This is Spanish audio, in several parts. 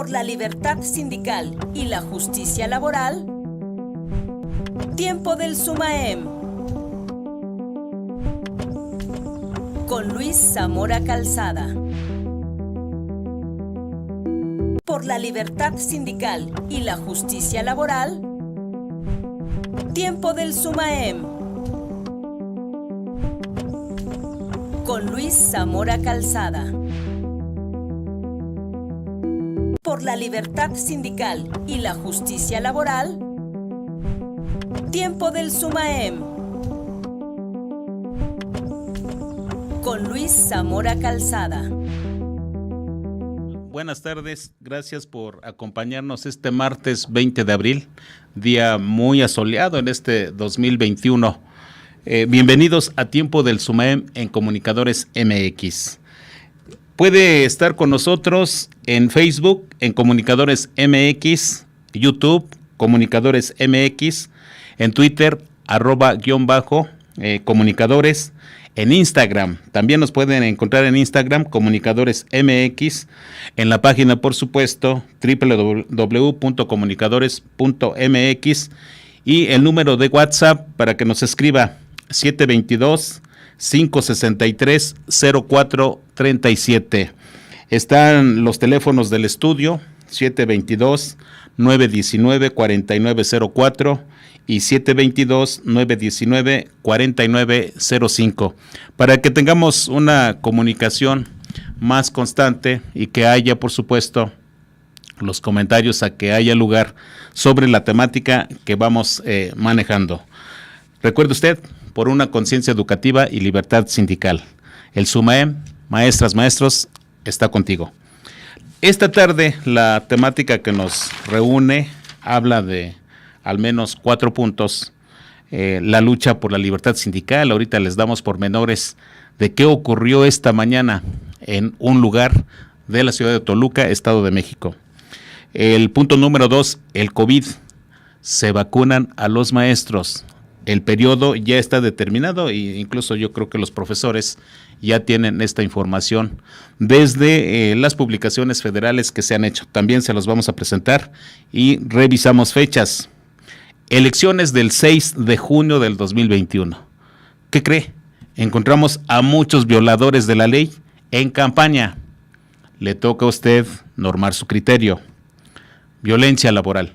por la libertad sindical y la justicia laboral. Tiempo del SUMAEM. Con Luis Zamora Calzada. Por la libertad sindical y la justicia laboral. Tiempo del SUMAEM. Con Luis Zamora Calzada. Por la libertad sindical y la justicia laboral. Tiempo del SUMAEM. Con Luis Zamora Calzada. Buenas tardes, gracias por acompañarnos este martes 20 de abril, día muy asoleado en este 2021. Bienvenidos a Tiempo del SUMAEM en Comunicadores MX. Puede estar con nosotros en Facebook, en Comunicadores MX, YouTube, Comunicadores MX, en Twitter, @_comunicadores, en Instagram. También nos pueden encontrar en Instagram, Comunicadores MX, en la página, por supuesto, www.comunicadores.mx, y el número de WhatsApp para que nos escriba, 722-563-0437. Están los teléfonos del estudio, 722-919-4904 y 722-919-4905, para que tengamos una comunicación más constante y que haya, por supuesto, los comentarios, a que haya lugar sobre la temática que vamos manejando. Recuerde usted, por una conciencia educativa y libertad sindical. El SUMAEM, maestras, maestros, está contigo. Esta tarde la temática que nos reúne habla de al menos 4 puntos. La lucha por la libertad sindical. Ahorita les damos pormenores de qué ocurrió esta mañana en un lugar de la ciudad de Toluca, Estado de México. El punto número 2, el COVID. Se vacunan a los maestros. El periodo ya está determinado e incluso yo creo que los profesores ya tienen esta información desde las publicaciones federales que se han hecho. También se los vamos a presentar y revisamos fechas. Elecciones del 6 de junio del 2021. ¿Qué cree? Encontramos a muchos violadores de la ley en campaña. Le toca a usted normar su criterio. Violencia laboral.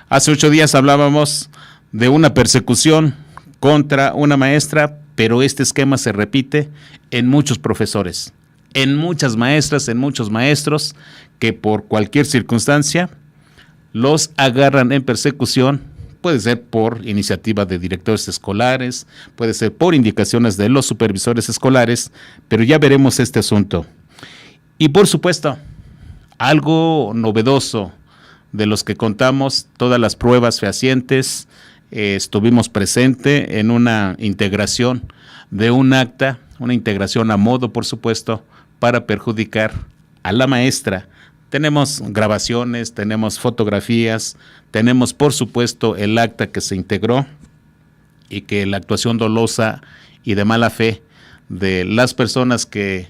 Hace 8 días hablábamos de una persecución contra una maestra, pero este esquema se repite en muchos profesores, en muchas maestras, en muchos maestros, que por cualquier circunstancia los agarran en persecución. Puede ser por iniciativa de directores escolares, puede ser por indicaciones de los supervisores escolares, pero ya veremos este asunto. Y por supuesto, algo novedoso de los que contamos, todas las pruebas fehacientes. Estuvimos presentes en una integración de un acta, una integración a modo, por supuesto, para perjudicar a la maestra. Tenemos grabaciones, tenemos fotografías, tenemos, por supuesto, el acta que se integró y que la actuación dolosa y de mala fe de las personas que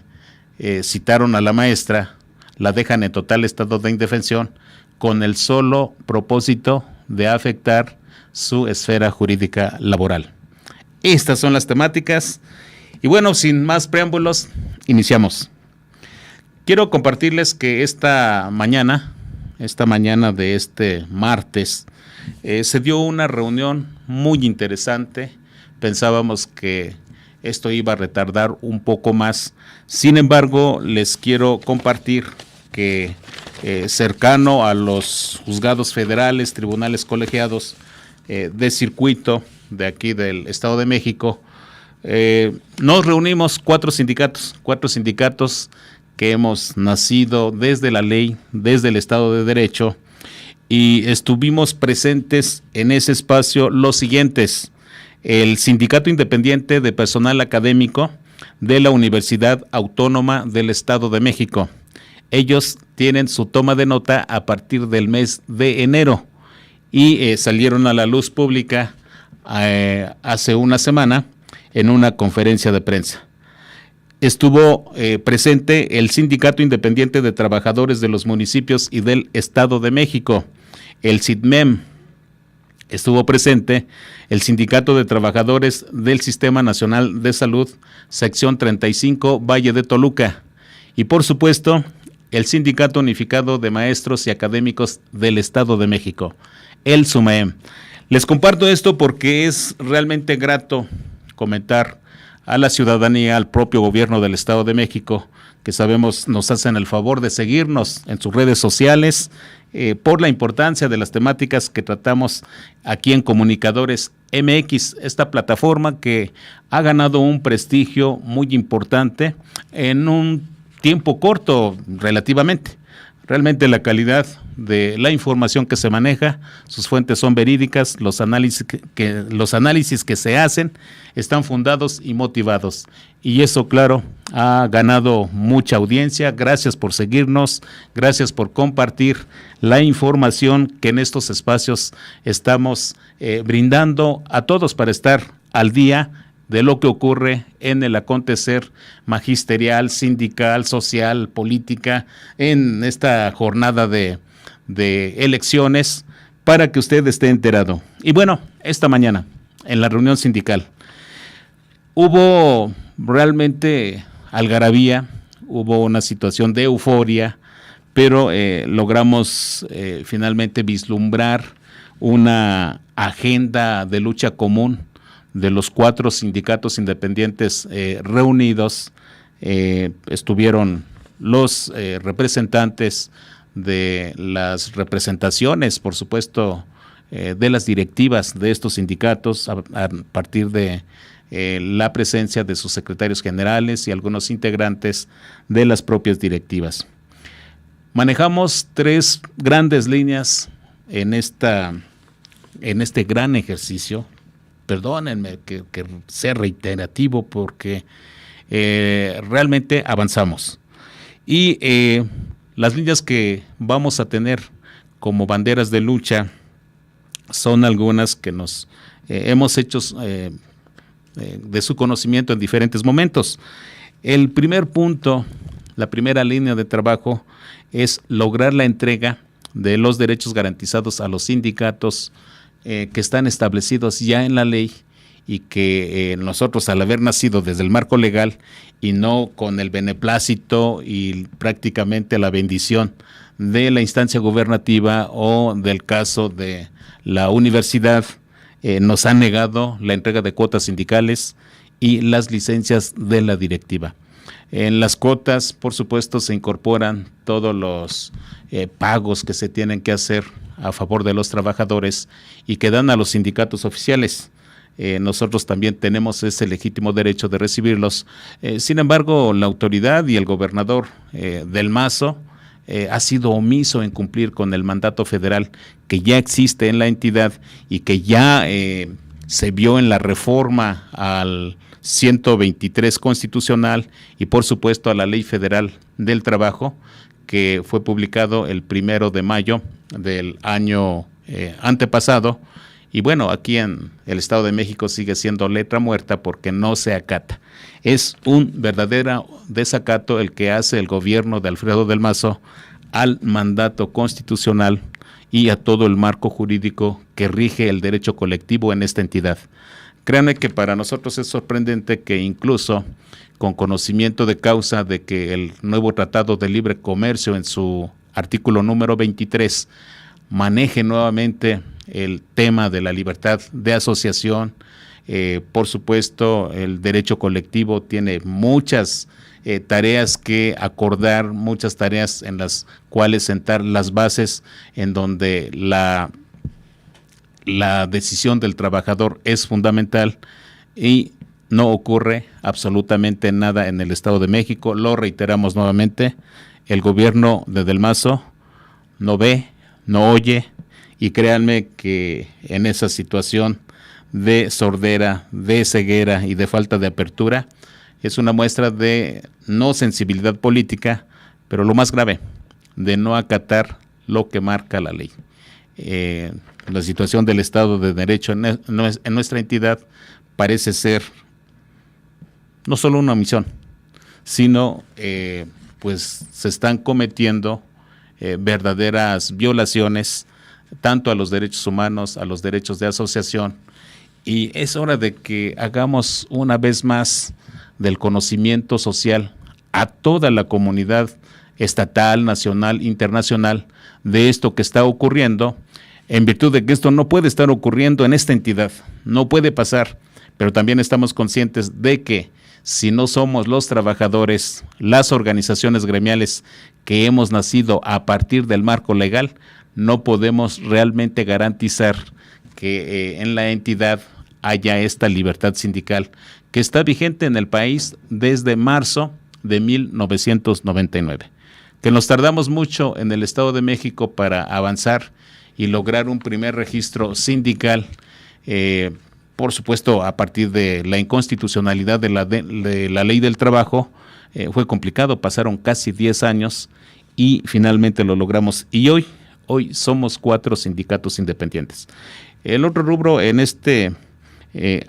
citaron a la maestra la dejan en total estado de indefensión con el solo propósito de afectar su esfera jurídica laboral. Estas son las temáticas y bueno, sin más preámbulos, iniciamos. Quiero compartirles que esta mañana de este martes, se dio una reunión muy interesante. Pensábamos que esto iba a retardar un poco más. Sin embargo, les quiero compartir que cercano a los juzgados federales, tribunales colegiados de circuito de aquí del Estado de México, nos reunimos 4 sindicatos que hemos nacido desde la ley, desde el Estado de Derecho, y estuvimos presentes en ese espacio los siguientes: el Sindicato Independiente de Personal Académico de la Universidad Autónoma del Estado de México. Ellos tienen su toma de nota a partir del mes de enero y salieron a la luz pública hace una semana en una conferencia de prensa. estuvo presente el Sindicato Independiente de Trabajadores de los Municipios y del Estado de México, el SITMEM. Estuvo presente el Sindicato de Trabajadores del Sistema Nacional de Salud, sección 35, Valle de Toluca. Y por supuesto, el Sindicato Unificado de Maestros y Académicos del Estado de México, el SUMAEM. Les comparto esto porque es realmente grato comentar a la ciudadanía, al propio gobierno del Estado de México, que sabemos nos hacen el favor de seguirnos en sus redes sociales, por la importancia de las temáticas que tratamos aquí en Comunicadores MX, esta plataforma que ha ganado un prestigio muy importante en un tiempo corto relativamente. Realmente la calidad de la información que se maneja, sus fuentes son verídicas, los análisis que se hacen están fundados y motivados. Y eso, claro, ha ganado mucha audiencia. Gracias por seguirnos, gracias por compartir la información que en estos espacios estamos brindando a todos para estar al día de lo que ocurre en el acontecer magisterial, sindical, social, política, en esta jornada de elecciones, para que usted esté enterado. Y bueno, esta mañana, en la reunión sindical, hubo realmente algarabía, hubo una situación de euforia, pero logramos finalmente vislumbrar una agenda de lucha común de los 4 sindicatos independientes reunidos. Estuvieron los representantes de las representaciones, por supuesto, de las directivas de estos sindicatos, a partir de la presencia de sus secretarios generales y algunos integrantes de las propias directivas. Manejamos 3 grandes líneas en este gran ejercicio. Perdónenme que sea reiterativo porque realmente avanzamos. Y las líneas que vamos a tener como banderas de lucha son algunas que nos hemos hecho de su conocimiento en diferentes momentos. El primer punto, la primera línea de trabajo es lograr la entrega de los derechos garantizados a los sindicatos que están establecidos ya en la ley y que nosotros, al haber nacido desde el marco legal y no con el beneplácito y prácticamente la bendición de la instancia gubernativa o del caso de la universidad, nos han negado la entrega de cuotas sindicales y las licencias de la directiva. En las cuotas, por supuesto, se incorporan todos los pagos que se tienen que hacer a favor de los trabajadores y que dan a los sindicatos oficiales. Nosotros también tenemos ese legítimo derecho de recibirlos. Sin embargo, la autoridad y el gobernador del Mazo ha sido omiso en cumplir con el mandato federal que ya existe en la entidad y que ya se vio en la reforma al 123 constitucional y por supuesto a la Ley Federal del Trabajo, que fue publicado el 1 de mayo del año antepasado. Y bueno, aquí en el Estado de México sigue siendo letra muerta porque no se acata. Es un verdadero desacato el que hace el gobierno de Alfredo del Mazo al mandato constitucional y a todo el marco jurídico que rige el derecho colectivo en esta entidad. Créanme que para nosotros es sorprendente que incluso con conocimiento de causa de que el nuevo Tratado de Libre Comercio en su artículo número 23 maneje nuevamente el tema de la libertad de asociación. Por supuesto, el derecho colectivo tiene muchas tareas que acordar, muchas tareas en las cuales sentar las bases, en donde la decisión del trabajador es fundamental y no ocurre absolutamente nada en el Estado de México. Lo reiteramos nuevamente, el gobierno de Del Mazo no ve, no oye, y créanme que en esa situación de sordera, de ceguera y de falta de apertura es una muestra de no sensibilidad política, pero lo más grave, de no acatar lo que marca la ley. La situación del Estado de Derecho en nuestra entidad parece ser no solo una omisión, sino pues se están cometiendo verdaderas violaciones tanto a los derechos humanos, a los derechos de asociación, y es hora de que hagamos una vez más del conocimiento social a toda la comunidad estatal, nacional, internacional, de esto que está ocurriendo, en virtud de que esto no puede estar ocurriendo en esta entidad, no puede pasar, pero también estamos conscientes de que si no somos los trabajadores, las organizaciones gremiales que hemos nacido a partir del marco legal, no podemos realmente garantizar que en la entidad haya esta libertad sindical que está vigente en el país desde marzo de 1999. Que nos tardamos mucho en el Estado de México para avanzar y lograr un primer registro sindical, por supuesto a partir de la inconstitucionalidad de la ley del trabajo, fue complicado, pasaron casi 10 años y finalmente lo logramos, y hoy somos 4 sindicatos independientes. El otro rubro en este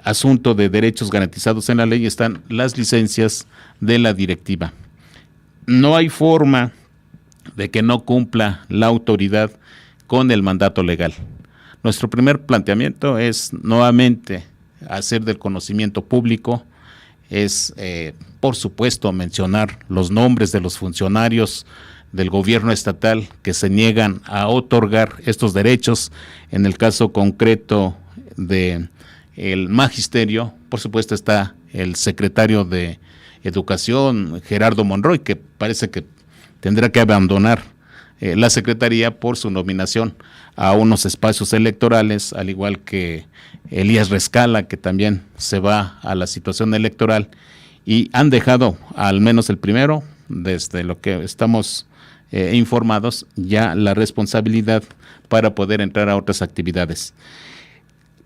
asunto de derechos garantizados en la ley están las licencias de la directiva. No hay forma de que no cumpla la autoridad con el mandato legal. Nuestro primer planteamiento es nuevamente hacer del conocimiento público, es por supuesto mencionar los nombres de los funcionarios del gobierno estatal que se niegan a otorgar estos derechos. En el caso concreto de el magisterio, por supuesto está el secretario de Educación, Gerardo Monroy, que parece que tendrá que abandonar la secretaría por su nominación a unos espacios electorales, al igual que Elías Rescala, que también se va a la situación electoral, y han dejado, al menos el primero, desde lo que estamos informados, ya la responsabilidad para poder entrar a otras actividades.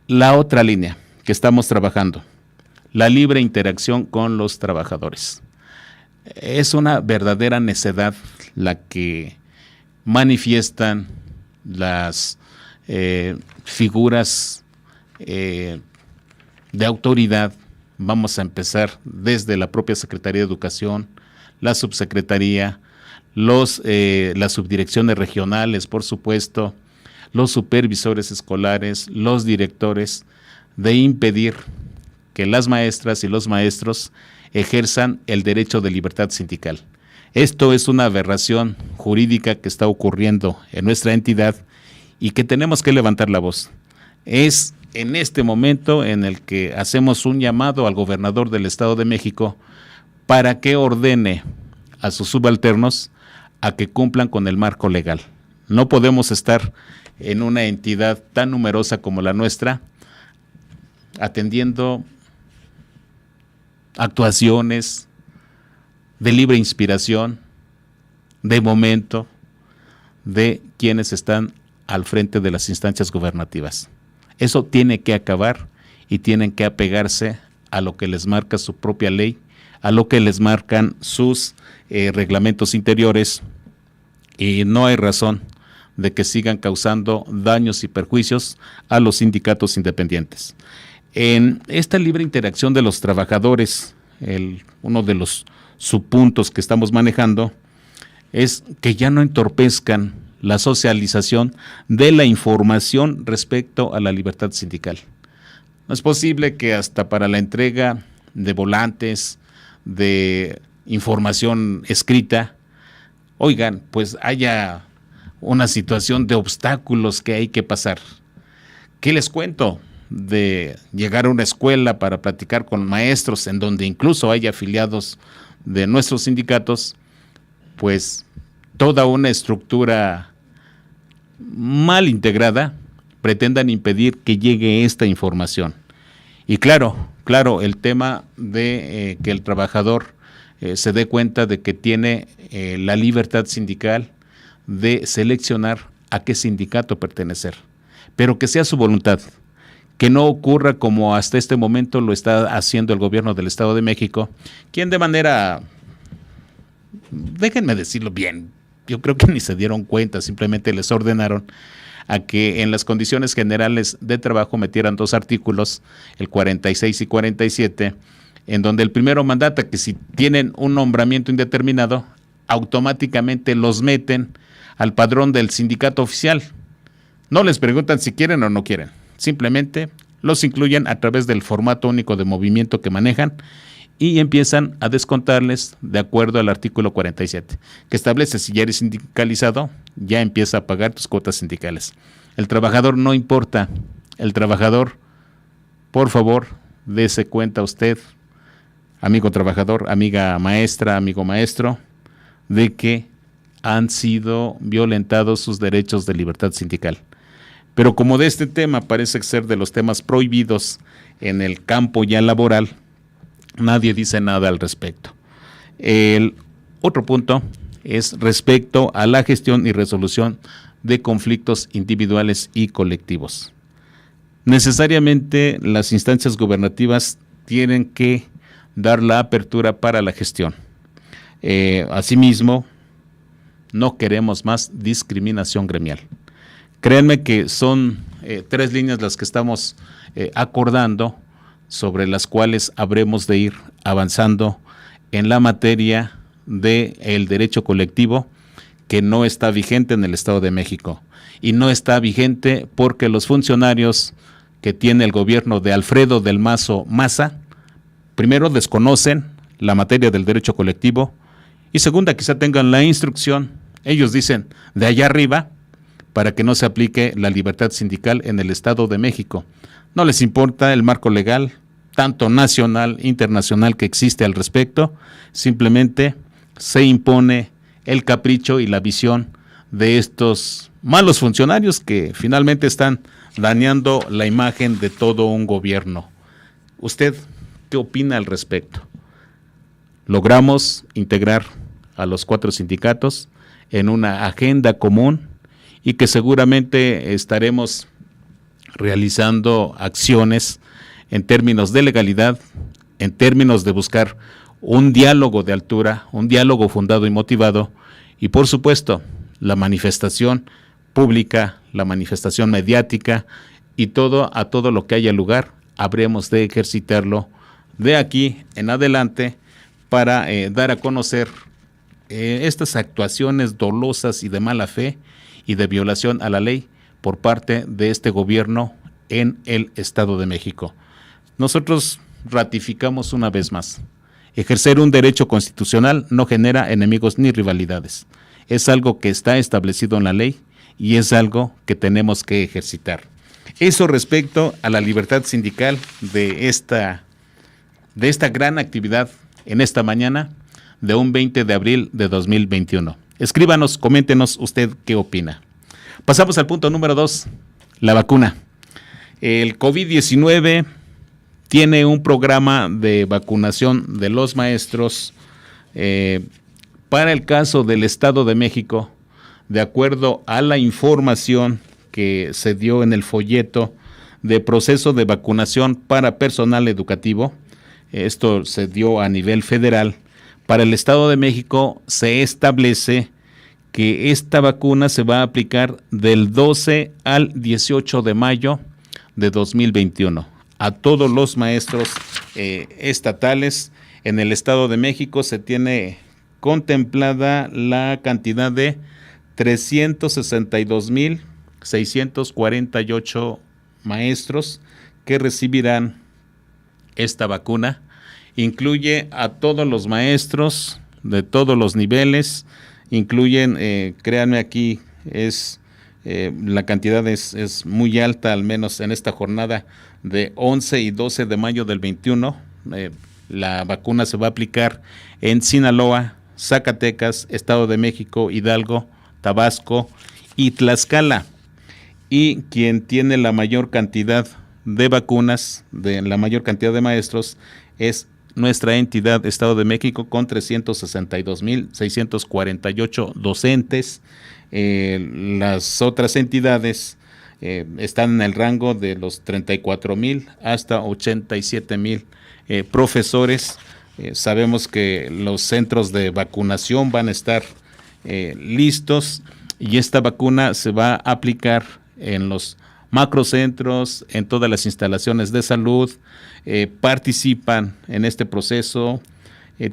La otra línea que estamos trabajando, la libre interacción con los trabajadores. Es una verdadera necedad la que manifiestan las figuras de autoridad. Vamos a empezar desde la propia Secretaría de Educación, la Subsecretaría, las subdirecciones regionales, por supuesto, los supervisores escolares, los directores, de impedir que las maestras y los maestros ejerzan el derecho de libertad sindical. Esto es una aberración jurídica que está ocurriendo en nuestra entidad y que tenemos que levantar la voz. Es en este momento en el que hacemos un llamado al gobernador del Estado de México para que ordene a sus subalternos a que cumplan con el marco legal. No podemos estar en una entidad tan numerosa como la nuestra atendiendo actuaciones de libre inspiración, de momento, de quienes están al frente de las instancias gubernativas. Eso tiene que acabar y tienen que apegarse a lo que les marca su propia ley, a lo que les marcan sus reglamentos interiores, y no hay razón de que sigan causando daños y perjuicios a los sindicatos independientes. En esta libre interacción de los trabajadores, uno de los subpuntos que estamos manejando es que ya no entorpezcan la socialización de la información respecto a la libertad sindical. No es posible que hasta para la entrega de volantes, de información escrita, oigan, pues haya una situación de obstáculos que hay que pasar. ¿Qué les cuento? De llegar a una escuela para platicar con maestros en donde incluso hay afiliados de nuestros sindicatos, pues toda una estructura mal integrada pretendan impedir que llegue esta información. Y claro, el tema de que el trabajador se dé cuenta de que tiene la libertad sindical de seleccionar a qué sindicato pertenecer, pero que sea su voluntad. Que no ocurra como hasta este momento lo está haciendo el gobierno del Estado de México, quien de manera, déjenme decirlo bien, yo creo que ni se dieron cuenta, simplemente les ordenaron a que en las condiciones generales de trabajo metieran 2 artículos, el 46 y 47, en donde el primero mandata que si tienen un nombramiento indeterminado, automáticamente los meten al padrón del sindicato oficial. No les preguntan si quieren o no quieren, simplemente los incluyen a través del formato único de movimiento que manejan y empiezan a descontarles de acuerdo al artículo 47, que establece si ya eres sindicalizado, ya empieza a pagar tus cuotas sindicales. El trabajador no importa, el trabajador, por favor, dése cuenta usted, amigo trabajador, amiga maestra, amigo maestro, de que han sido violentados sus derechos de libertad sindical. Pero como de este tema parece ser de los temas prohibidos en el campo ya laboral, nadie dice nada al respecto. El otro punto es respecto a la gestión y resolución de conflictos individuales y colectivos. Necesariamente las instancias gubernativas tienen que dar la apertura para la gestión. Asimismo, no queremos más discriminación gremial. Créanme que son 3 líneas las que estamos acordando, sobre las cuales habremos de ir avanzando en la materia del derecho colectivo, que no está vigente en el Estado de México. Y no está vigente porque los funcionarios que tiene el gobierno de Alfredo del Mazo Maza, primero desconocen la materia del derecho colectivo, y segunda, quizá tengan la instrucción, ellos dicen, de allá arriba, para que no se aplique la libertad sindical en el Estado de México. No les importa el marco legal, tanto nacional, internacional, que existe al respecto, simplemente se impone el capricho y la visión de estos malos funcionarios que finalmente están dañando la imagen de todo un gobierno. ¿Usted qué opina al respecto? Logramos integrar a los 4 sindicatos en una agenda común y que seguramente estaremos realizando acciones en términos de legalidad, en términos de buscar un diálogo de altura, un diálogo fundado y motivado, y por supuesto la manifestación pública, la manifestación mediática y a todo lo que haya lugar, habremos de ejercitarlo de aquí en adelante para dar a conocer estas actuaciones dolosas y de mala fe y de violación a la ley por parte de este gobierno en el Estado de México. Nosotros ratificamos una vez más, ejercer un derecho constitucional no genera enemigos ni rivalidades. Es algo que está establecido en la ley y es algo que tenemos que ejercitar. Eso respecto a la libertad sindical de esta gran actividad en esta mañana de un 20 de abril de 2021. Escríbanos, coméntenos usted qué opina. Pasamos al punto número 2, la vacuna. El COVID-19 tiene un programa de vacunación de los maestros para el caso del Estado de México, de acuerdo a la información que se dio en el folleto de proceso de vacunación para personal educativo. Esto se dio a nivel federal. Para el Estado de México se establece que esta vacuna se va a aplicar del 12 al 18 de mayo de 2021. A todos los maestros estatales en el Estado de México se tiene contemplada la cantidad de 362,648 maestros que recibirán esta vacuna. Incluye a todos los maestros de todos los niveles, incluyen, créanme aquí, la cantidad es muy alta, al menos en esta jornada de 11 y 12 de mayo del 21. La vacuna se va a aplicar en Sinaloa, Zacatecas, Estado de México, Hidalgo, Tabasco y Tlaxcala. Y quien tiene la mayor cantidad de vacunas, la mayor cantidad de maestros, es nuestra entidad Estado de México, con 362,648 docentes. Las otras entidades están en el rango de los 34,000 hasta 87,000 profesores. Sabemos que los centros de vacunación van a estar listos y esta vacuna se va a aplicar en los macrocentros, en todas las instalaciones de salud, participan en este proceso,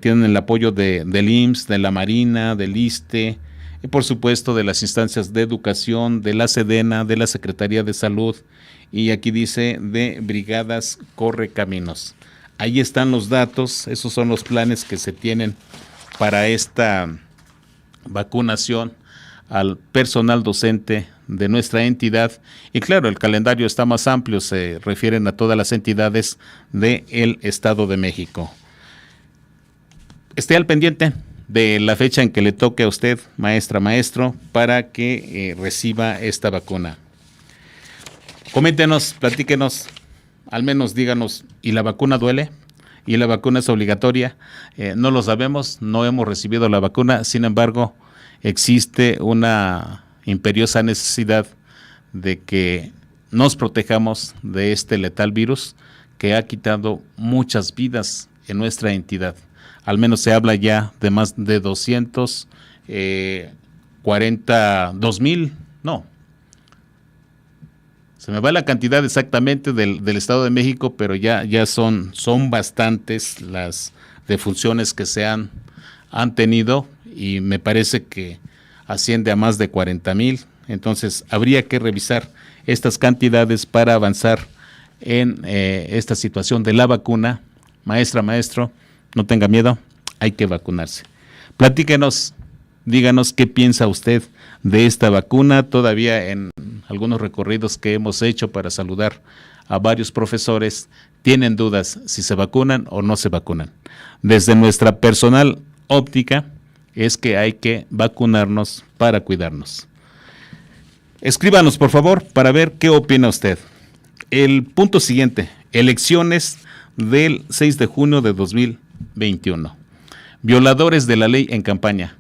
tienen el apoyo del IMSS, de la Marina, del ISSSTE, y por supuesto de las instancias de educación, de la SEDENA, de la Secretaría de Salud, y aquí dice de Brigadas Correcaminos. Ahí están los datos, esos son los planes que se tienen para esta vacunación al personal docente de nuestra entidad. Y claro, el calendario está más amplio, se refieren a todas las entidades del Estado de México. Esté al pendiente de la fecha en que le toque a usted, maestra, maestro, para que reciba esta vacuna. Coméntenos, platíquenos, al menos díganos, ¿y la vacuna duele? ¿Y la vacuna es obligatoria? No lo sabemos, no hemos recibido la vacuna, sin embargo, existe una imperiosa necesidad de que nos protejamos de este letal virus que ha quitado muchas vidas en nuestra entidad. Al menos se habla ya de más de 242,000, no. Se me va la cantidad exactamente del Estado de México, pero ya son bastantes las defunciones que se han tenido, y me parece que asciende a más de 40,000. Entonces habría que revisar estas cantidades para avanzar en esta situación de la vacuna. Maestra, maestro, no tenga miedo, hay que vacunarse. Platíquenos, díganos qué piensa usted de esta vacuna. Todavía en algunos recorridos que hemos hecho para saludar a varios profesores, tienen dudas si se vacunan o no se vacunan. Desde nuestra personal óptica es que hay que vacunarnos para cuidarnos. Escríbanos, por favor, para ver qué opina usted. El punto siguiente, elecciones del 6 de junio de 2021. Violadores de la ley en campaña.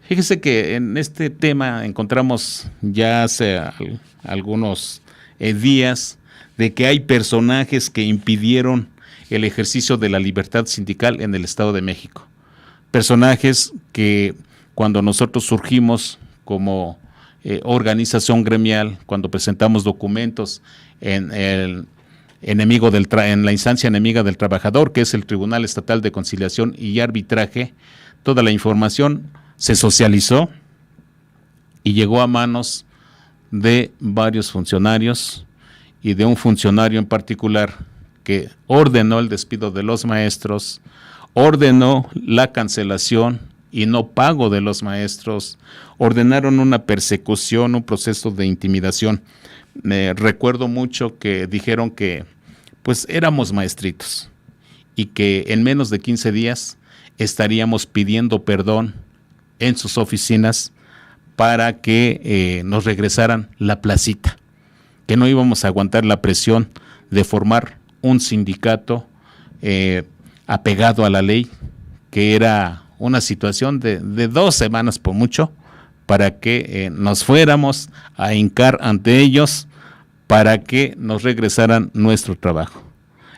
Fíjese que en este tema encontramos ya hace algunos días de que hay personajes que impidieron el ejercicio de la libertad sindical en el Estado de México. Personajes que cuando nosotros surgimos como organización gremial, cuando presentamos documentos en la instancia enemiga del trabajador, que es el Tribunal Estatal de Conciliación y Arbitraje, toda la información se socializó y llegó a manos de varios funcionarios y de un funcionario en particular que ordenó el despido de los maestros, ordenó la cancelación y no pago de los maestros, ordenaron una persecución, un proceso de intimidación. Recuerdo mucho que dijeron que pues éramos maestritos y que en menos de 15 días estaríamos pidiendo perdón en sus oficinas para que nos regresaran la placita, que no íbamos a aguantar la presión de formar un sindicato apegado a la ley, que era una situación de 2 semanas por mucho, para que nos fuéramos a hincar ante ellos para que nos regresaran nuestro trabajo.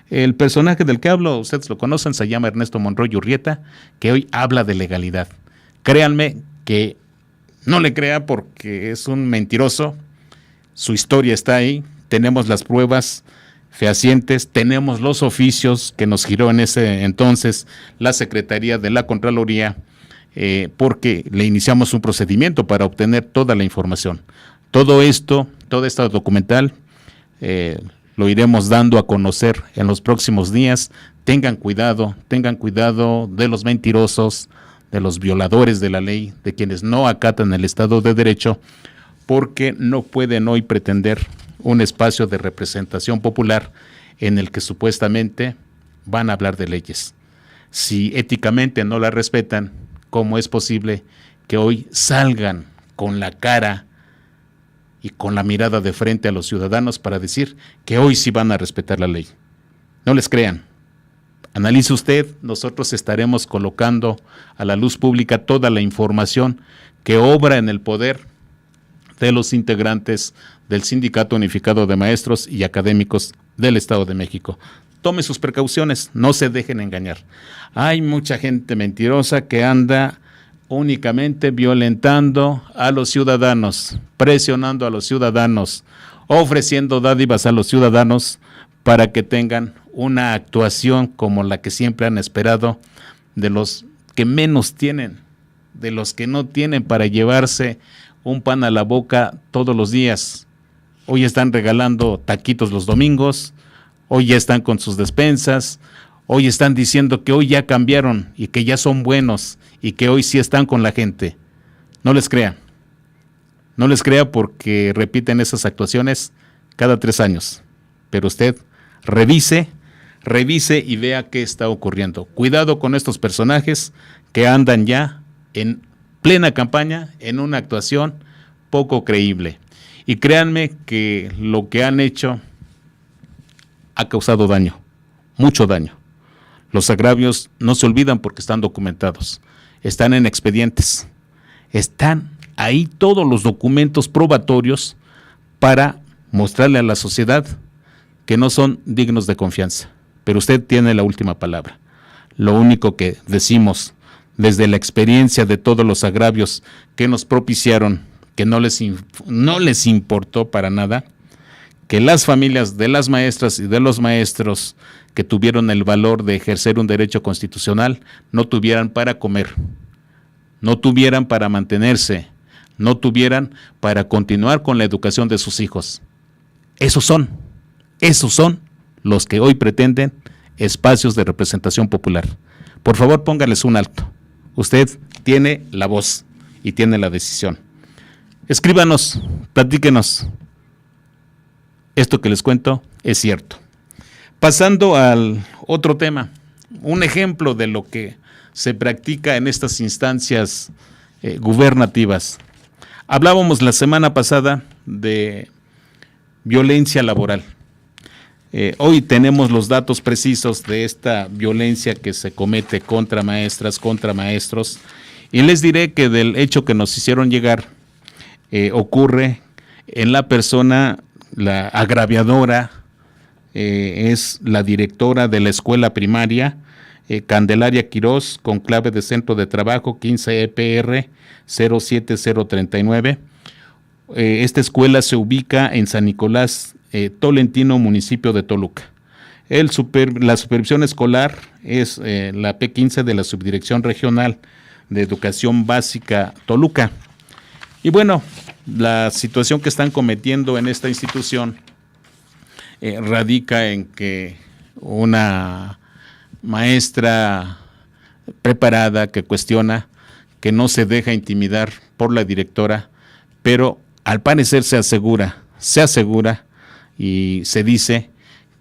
El personaje del que hablo, ustedes lo conocen, se llama Ernesto Monroy Urrieta, que hoy habla de legalidad. Créanme que no le crea porque es un mentiroso, su historia está ahí, tenemos las pruebas fehacientes, tenemos los oficios que nos giró en ese entonces la Secretaría de la Contraloría, porque le iniciamos un procedimiento para obtener toda la información. Todo esto, toda esta documental, lo iremos dando a conocer en los próximos días. Tengan cuidado de los mentirosos, de los violadores de la ley, de quienes no acatan el Estado de Derecho, porque no pueden hoy pretender un espacio de representación popular en el que supuestamente van a hablar de leyes. Si éticamente no la respetan, ¿cómo es posible que hoy salgan con la cara y con la mirada de frente a los ciudadanos para decir que hoy sí van a respetar la ley? No les crean. Analice usted, nosotros estaremos colocando a la luz pública toda la información que obra en el poder de los integrantes del Sindicato Unificado de Maestros y Académicos del Estado de México. Tome sus precauciones, no se dejen engañar. Hay mucha gente mentirosa que anda únicamente violentando a los ciudadanos, presionando a los ciudadanos, ofreciendo dádivas a los ciudadanos para que tengan una actuación como la que siempre han esperado de los que menos tienen, de los que no tienen para llevarse un pan a la boca todos los días. Hoy están regalando taquitos los domingos, hoy ya están con sus despensas, hoy están diciendo que hoy ya cambiaron y que ya son buenos y que hoy sí están con la gente. No les crea. No les crea porque repiten esas actuaciones cada 3 años. Pero usted revise y vea qué está ocurriendo. Cuidado con estos personajes que andan ya en plena campaña, en una actuación poco creíble. Y créanme que lo que han hecho ha causado daño, mucho daño. Los agravios no se olvidan porque están documentados, están en expedientes, están ahí todos los documentos probatorios para mostrarle a la sociedad que no son dignos de confianza. Pero usted tiene la última palabra. Lo único que decimos desde la experiencia de todos los agravios que nos propiciaron, que no les importó para nada, que las familias de las maestras y de los maestros que tuvieron el valor de ejercer un derecho constitucional no tuvieran para comer, no tuvieran para mantenerse, no tuvieran para continuar con la educación de sus hijos. Esos son los que hoy pretenden espacios de representación popular. Por favor, póngales un alto. Usted tiene la voz y tiene la decisión. Escríbanos, platíquenos. Esto que les cuento es cierto. Pasando al otro tema, un ejemplo de lo que se practica en estas instancias gubernativas. Hablábamos la semana pasada de violencia laboral. Hoy tenemos los datos precisos de esta violencia que se comete contra maestras, contra maestros, y les diré que del hecho que nos hicieron llegar ocurre en la persona, la agraviadora, es la directora de la escuela primaria, Candelaria Quirós, con clave de centro de trabajo 15 EPR 07039. Esta escuela se ubica en San Nicolás Tolentino, municipio de Toluca. La supervisión escolar es la P15 de la Subdirección Regional de Educación Básica Toluca. Y bueno, la situación que están cometiendo en esta institución radica en que una maestra preparada que cuestiona, que no se deja intimidar por la directora, pero al parecer se asegura y se dice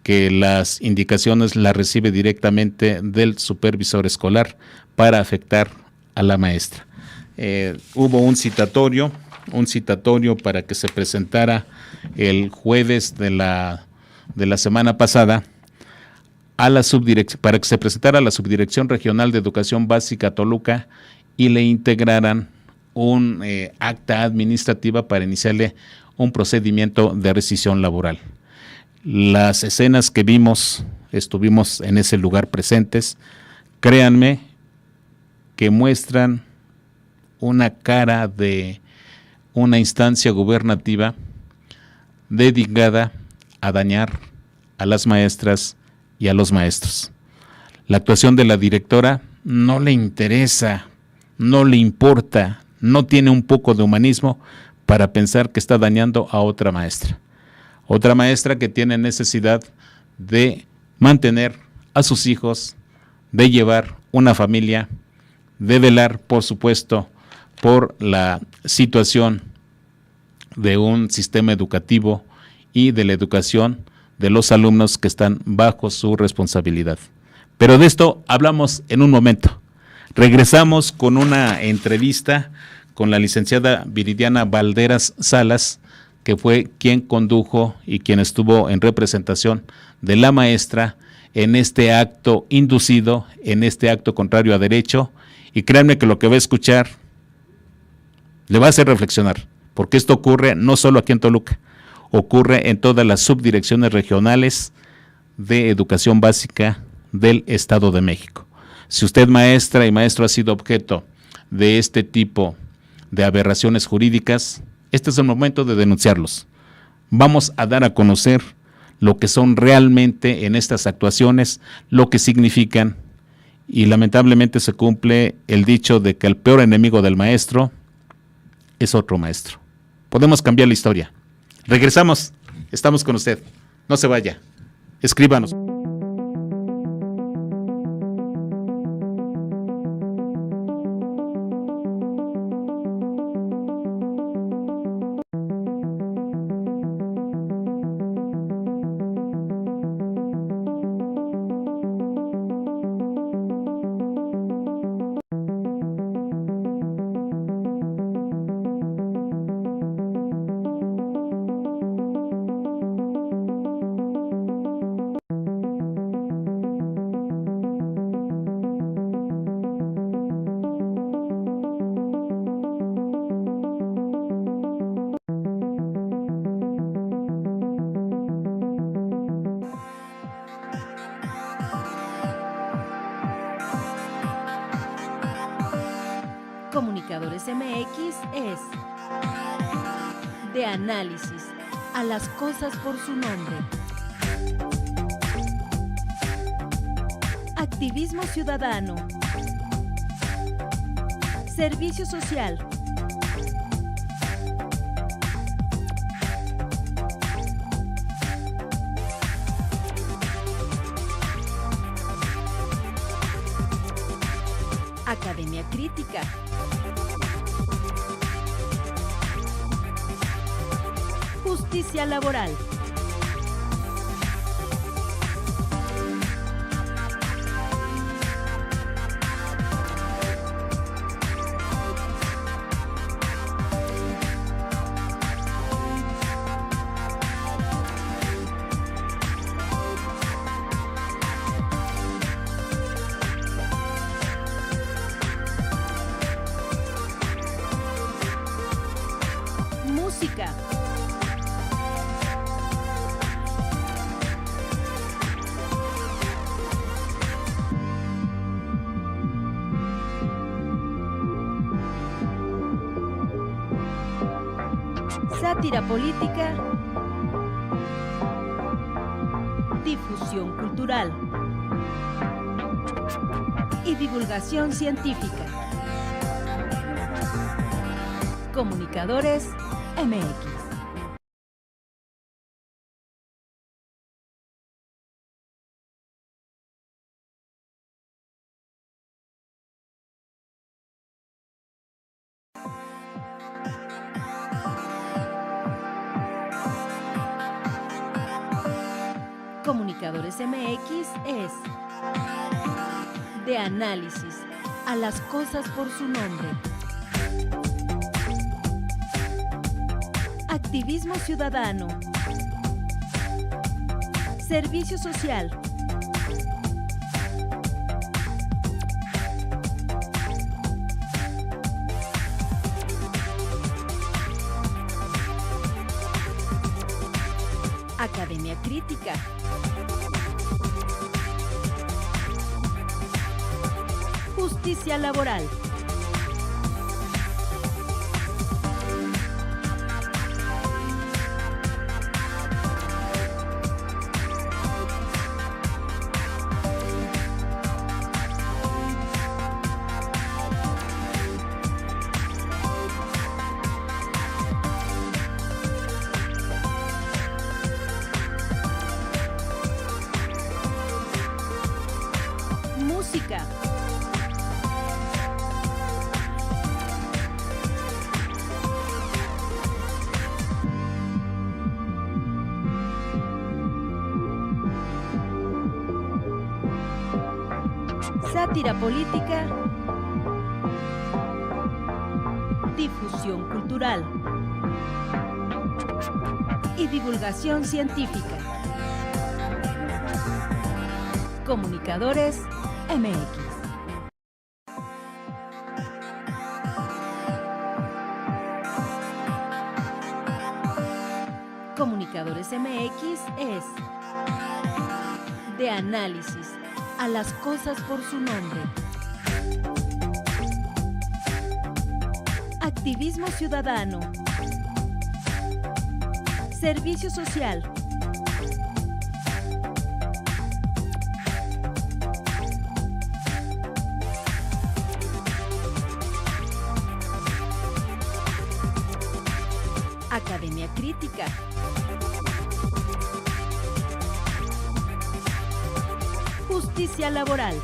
que las indicaciones las recibe directamente del supervisor escolar para afectar a la maestra. Hubo un citatorio para que se presentara el jueves de la semana pasada para que se presentara a la Subdirección Regional de Educación Básica Toluca y le integraran un acta administrativa para iniciarle un procedimiento de rescisión laboral. Las escenas que vimos, estuvimos en ese lugar presentes, créanme que muestran una cara de una instancia gubernativa dedicada a dañar a las maestras y a los maestros. La actuación de la directora no le interesa, no le importa, no tiene un poco de humanismo para pensar que está dañando a otra maestra que tiene necesidad de mantener a sus hijos, de llevar una familia, de velar, por supuesto, por la situación de un sistema educativo y de la educación de los alumnos que están bajo su responsabilidad. Pero de esto hablamos en un momento. Regresamos con una entrevista con la licenciada Viridiana Valderas Salas, que fue quien condujo y quien estuvo en representación de la maestra en este acto inducido, en este acto contrario a derecho, y créanme que lo que va a escuchar le va a hacer reflexionar, porque esto ocurre no solo aquí en Toluca, ocurre en todas las subdirecciones regionales de educación básica del Estado de México. Si usted, maestra y maestro, ha sido objeto de este tipo de aberraciones jurídicas, este es el momento de denunciarlos. vamos a dar a conocer lo que son realmente en estas actuaciones, lo que significan, y lamentablemente se cumple el dicho de que el peor enemigo del maestro es otro maestro. Podemos cambiar la historia. Regresamos, estamos con usted. No se vaya, escríbanos. Comunicadores MX es de análisis a las cosas por su nombre. Activismo ciudadano. Servicio social. Academia crítica. Justicia laboral. Música. Sátira política. Difusión cultural. Y divulgación científica. Comunicadores MX. Comunicadores MX es de análisis a las cosas por su nombre. Activismo ciudadano. Servicio social. Academia crítica. Justicia laboral. Música. Sátira política. Difusión cultural. Y divulgación científica. Comunicadores MX. Comunicadores MX es de análisis a las cosas por su nombre. Activismo ciudadano. Servicio social. Academia Crítica. Justicia laboral.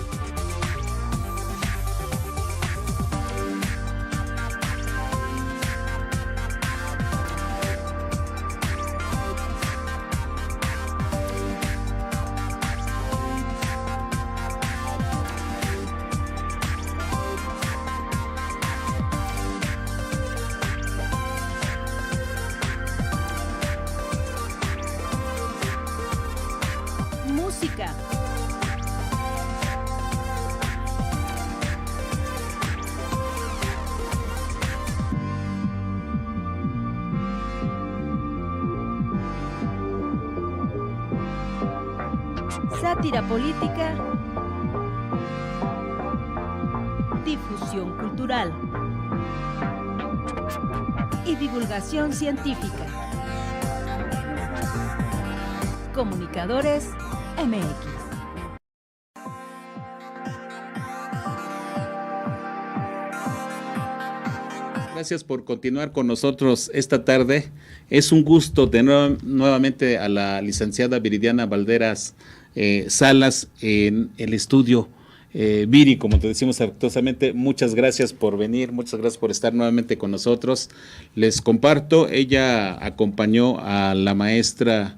Música. Sátira política. Difusión cultural. Y divulgación científica. Comunicadores MX. Gracias por continuar con nosotros esta tarde. Es un gusto tener nuevamente a la licenciada Viridiana Valderas Salas en el estudio. Viri, como te decimos afectuosamente, muchas gracias por venir, muchas gracias por estar nuevamente con nosotros. Les comparto, ella acompañó a la maestra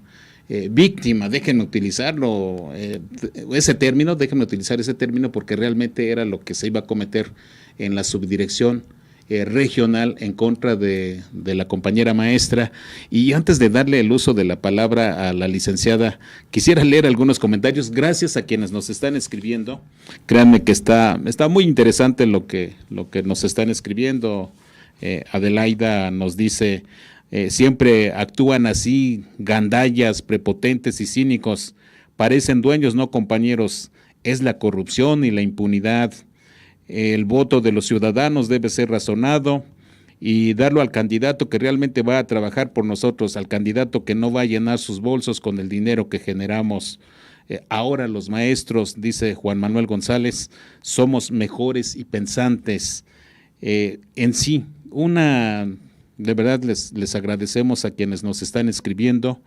víctima, déjenme utilizarlo, déjenme utilizar ese término porque realmente era lo que se iba a cometer en la subdirección regional en contra de la compañera maestra. Y antes de darle el uso de la palabra a la licenciada, quisiera leer algunos comentarios. Gracias a quienes nos están escribiendo. Créanme que está muy interesante lo que nos están escribiendo. Adelaida nos dice: siempre actúan así, gandallas, prepotentes y cínicos. Parecen dueños, no compañeros. Es la corrupción y la impunidad. El voto de los ciudadanos debe ser razonado y darlo al candidato que realmente va a trabajar por nosotros, al candidato que no va a llenar sus bolsos con el dinero que generamos. Ahora los maestros, dice Juan Manuel González, somos mejores y pensantes. En sí, de verdad les agradecemos a quienes nos están escribiendo.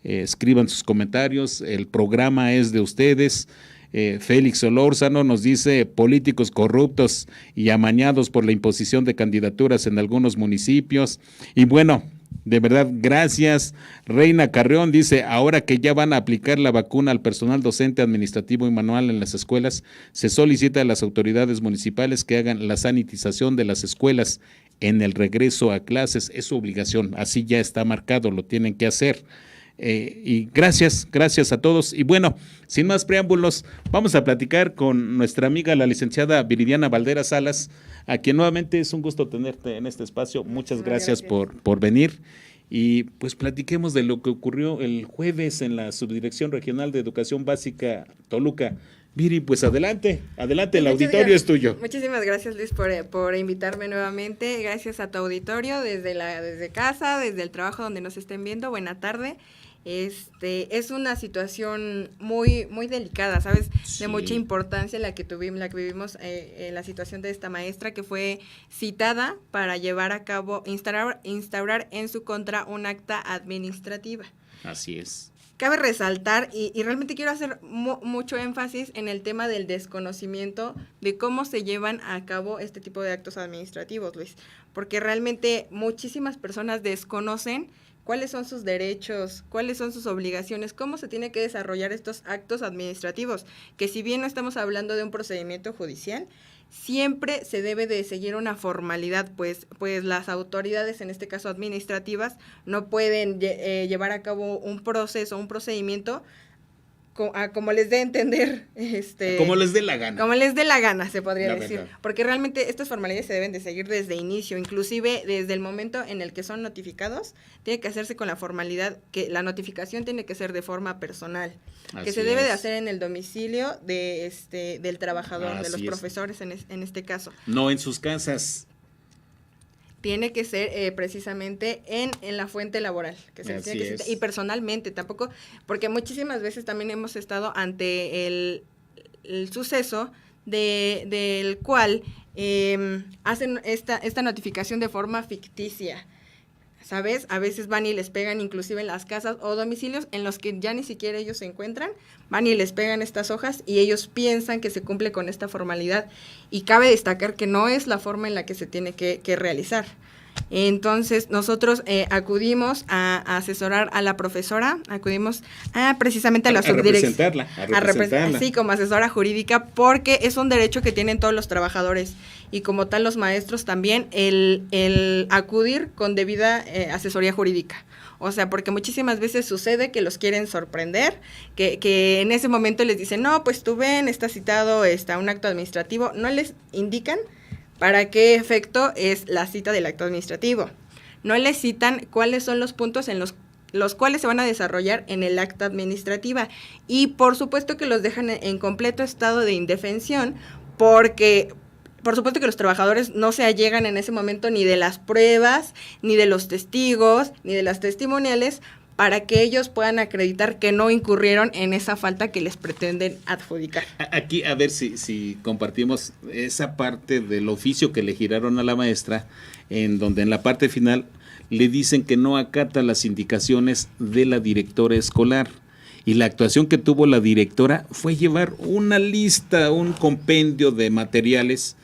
Escriban sus comentarios, el programa es de ustedes. Félix Solórzano nos dice: políticos corruptos y amañados por la imposición de candidaturas en algunos municipios. Y bueno, de verdad, gracias. Reina Carreón dice: ahora que ya van a aplicar la vacuna al personal docente, administrativo y manual en las escuelas, se solicita a las autoridades municipales que hagan la sanitización de las escuelas en el regreso a clases. Es su obligación, así ya está marcado, lo tienen que hacer. Y gracias a todos. Y bueno, sin más preámbulos, vamos a platicar con nuestra amiga la licenciada Viridiana Valderas Salas, a quien nuevamente es un gusto tenerte en este espacio. Muchas gracias por venir. Y pues platiquemos de lo que ocurrió el jueves en la Subdirección Regional de Educación Básica Toluca. Viri, pues adelante, el auditorio es tuyo. Muchísimas gracias, Luis, por invitarme nuevamente. Gracias a tu auditorio desde casa, desde el trabajo donde nos estén viendo. Buena tarde. Es una situación muy delicada, ¿sabes? Sí. De mucha importancia la que vivimos, la situación de esta maestra que fue citada para llevar a cabo, instaurar en su contra un acta administrativa. Así es. Cabe resaltar, y realmente quiero hacer mucho énfasis en el tema del desconocimiento de cómo se llevan a cabo este tipo de actos administrativos, Luis, porque realmente muchísimas personas desconocen cuáles son sus derechos, cuáles son sus obligaciones, cómo se tiene que desarrollar estos actos administrativos, que si bien no estamos hablando de un procedimiento judicial, siempre se debe de seguir una formalidad, pues las autoridades, en este caso administrativas, no pueden llevar a cabo un procedimiento como les dé a entender, como les dé la gana. Como les dé la gana, se podría decir. Verdad. Porque realmente estas formalidades se deben de seguir desde inicio, inclusive desde el momento en el que son notificados, tiene que hacerse con la formalidad que la notificación tiene que ser de forma personal, que se debe de hacer en el domicilio del trabajador, de los profesores en este caso. No en sus casas. tiene que ser precisamente en la fuente laboral, que se tiene que citar, y personalmente tampoco, porque muchísimas veces también hemos estado ante el suceso del cual hacen esta notificación de forma ficticia, ¿sabes? A veces van y les pegan inclusive en las casas o domicilios en los que ya ni siquiera ellos se encuentran, van y les pegan estas hojas y ellos piensan que se cumple con esta formalidad, y cabe destacar que no es la forma en la que se tiene que realizar. Entonces nosotros acudimos a asesorar a la profesora, acudimos precisamente a la subdirección, a representarla. Sí, como asesora jurídica, porque es un derecho que tienen todos los trabajadores y como tal los maestros también, el acudir con debida asesoría jurídica. O sea, porque muchísimas veces sucede que los quieren sorprender, que en ese momento les dicen, no, pues tú ven, está citado un acto administrativo, no les indican para qué efecto es la cita del acto administrativo. No les citan cuáles son los puntos en los cuales se van a desarrollar en el acta administrativa. Y por supuesto que los dejan en completo estado de indefensión, porque por supuesto que los trabajadores no se allegan en ese momento ni de las pruebas, ni de los testigos, ni de las testimoniales, para que ellos puedan acreditar que no incurrieron en esa falta que les pretenden adjudicar. Aquí, a ver si compartimos esa parte del oficio que le giraron a la maestra, en donde en la parte final le dicen que no acata las indicaciones de la directora escolar. Y la actuación que tuvo la directora fue llevar una lista, un compendio de materiales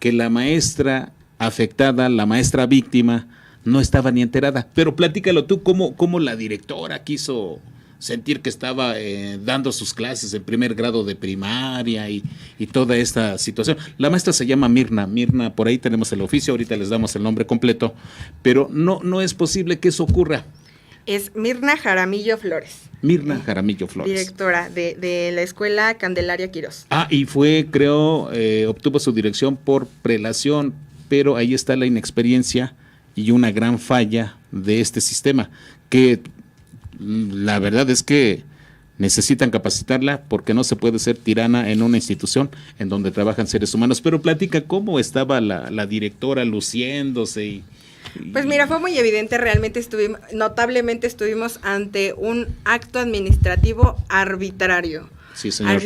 que la maestra afectada, la maestra víctima, no estaba ni enterada. Pero platícalo tú, ¿cómo la directora quiso sentir que estaba dando sus clases en primer grado de primaria y toda esta situación? La maestra se llama Mirna, por ahí tenemos el oficio, ahorita les damos el nombre completo, pero no es posible que eso ocurra. Es Mirna Jaramillo Flores. Mirna Jaramillo Flores. Directora de la Escuela Candelaria Quirós. Y obtuvo su dirección por prelación, pero ahí está la inexperiencia y una gran falla de este sistema, que la verdad es que necesitan capacitarla, porque no se puede ser tirana en una institución en donde trabajan seres humanos. Pero platica cómo estaba la directora luciéndose. Pues mira, fue muy evidente, realmente notablemente estuvimos ante un acto administrativo arbitrario. Sí, señor.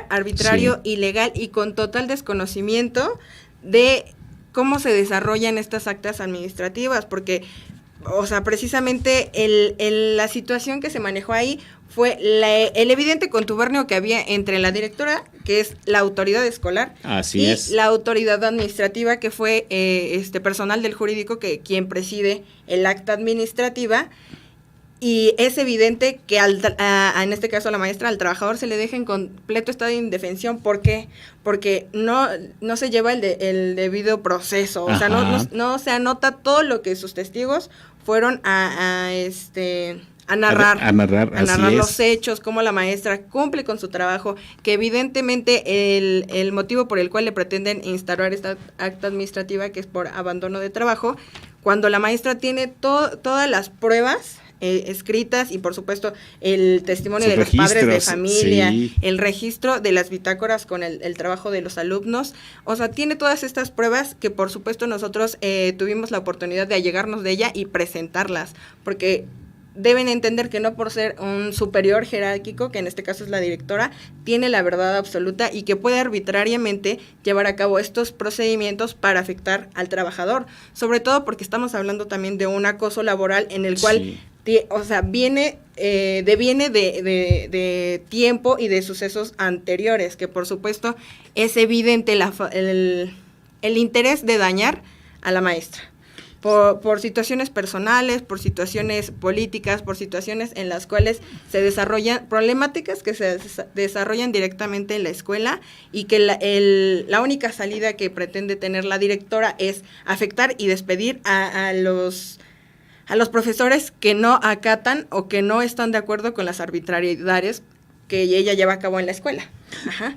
Arbitrario, sí. Ilegal y con total desconocimiento de cómo se desarrollan estas actas administrativas, porque, o sea, precisamente la situación que se manejó ahí fue el evidente contubernio que había entre la directora, que es la autoridad escolar, y la autoridad administrativa, que fue personal del jurídico, quien preside el acta administrativa. Y es evidente que en este caso a la maestra, al trabajador se le deja en completo estado de indefensión. ¿Por qué? Porque no se lleva el debido proceso. O sea, no se anota todo lo que sus testigos fueron a narrar los hechos, cómo la maestra cumple con su trabajo, que evidentemente el motivo por el cual le pretenden instaurar esta acta administrativa, que es por abandono de trabajo, cuando la maestra tiene todas las pruebas escritas y por supuesto el testimonio de los padres de familia, sí, el registro de las bitácoras con el trabajo de los alumnos, o sea, tiene todas estas pruebas que por supuesto nosotros tuvimos la oportunidad de allegarnos de ella y presentarlas, porque deben entender que no por ser un superior jerárquico, que en este caso es la directora, tiene la verdad absoluta y que puede arbitrariamente llevar a cabo estos procedimientos para afectar al trabajador, sobre todo porque estamos hablando también de un acoso laboral en el cual sí, o sea, deviene de tiempo y de sucesos anteriores, que por supuesto es evidente el interés de dañar a la maestra. Por situaciones personales, por situaciones políticas, por situaciones en las cuales se desarrollan problemáticas que se desarrollan directamente en la escuela y que la única salida que pretende tener la directora es afectar y despedir a los profesores que no acatan o que no están de acuerdo con las arbitrariedades que ella lleva a cabo en la escuela. Ajá.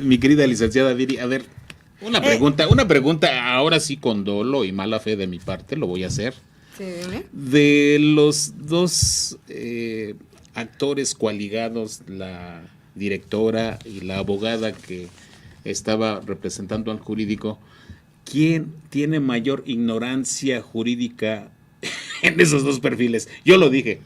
Mi querida licenciada Viri, a ver, una pregunta, ahora sí con dolo y mala fe de mi parte, lo voy a hacer. Sí, dime. De los dos actores coaligados, la directora y la abogada que estaba representando al jurídico, ¿quién tiene mayor ignorancia jurídica en esos dos perfiles? Yo lo dije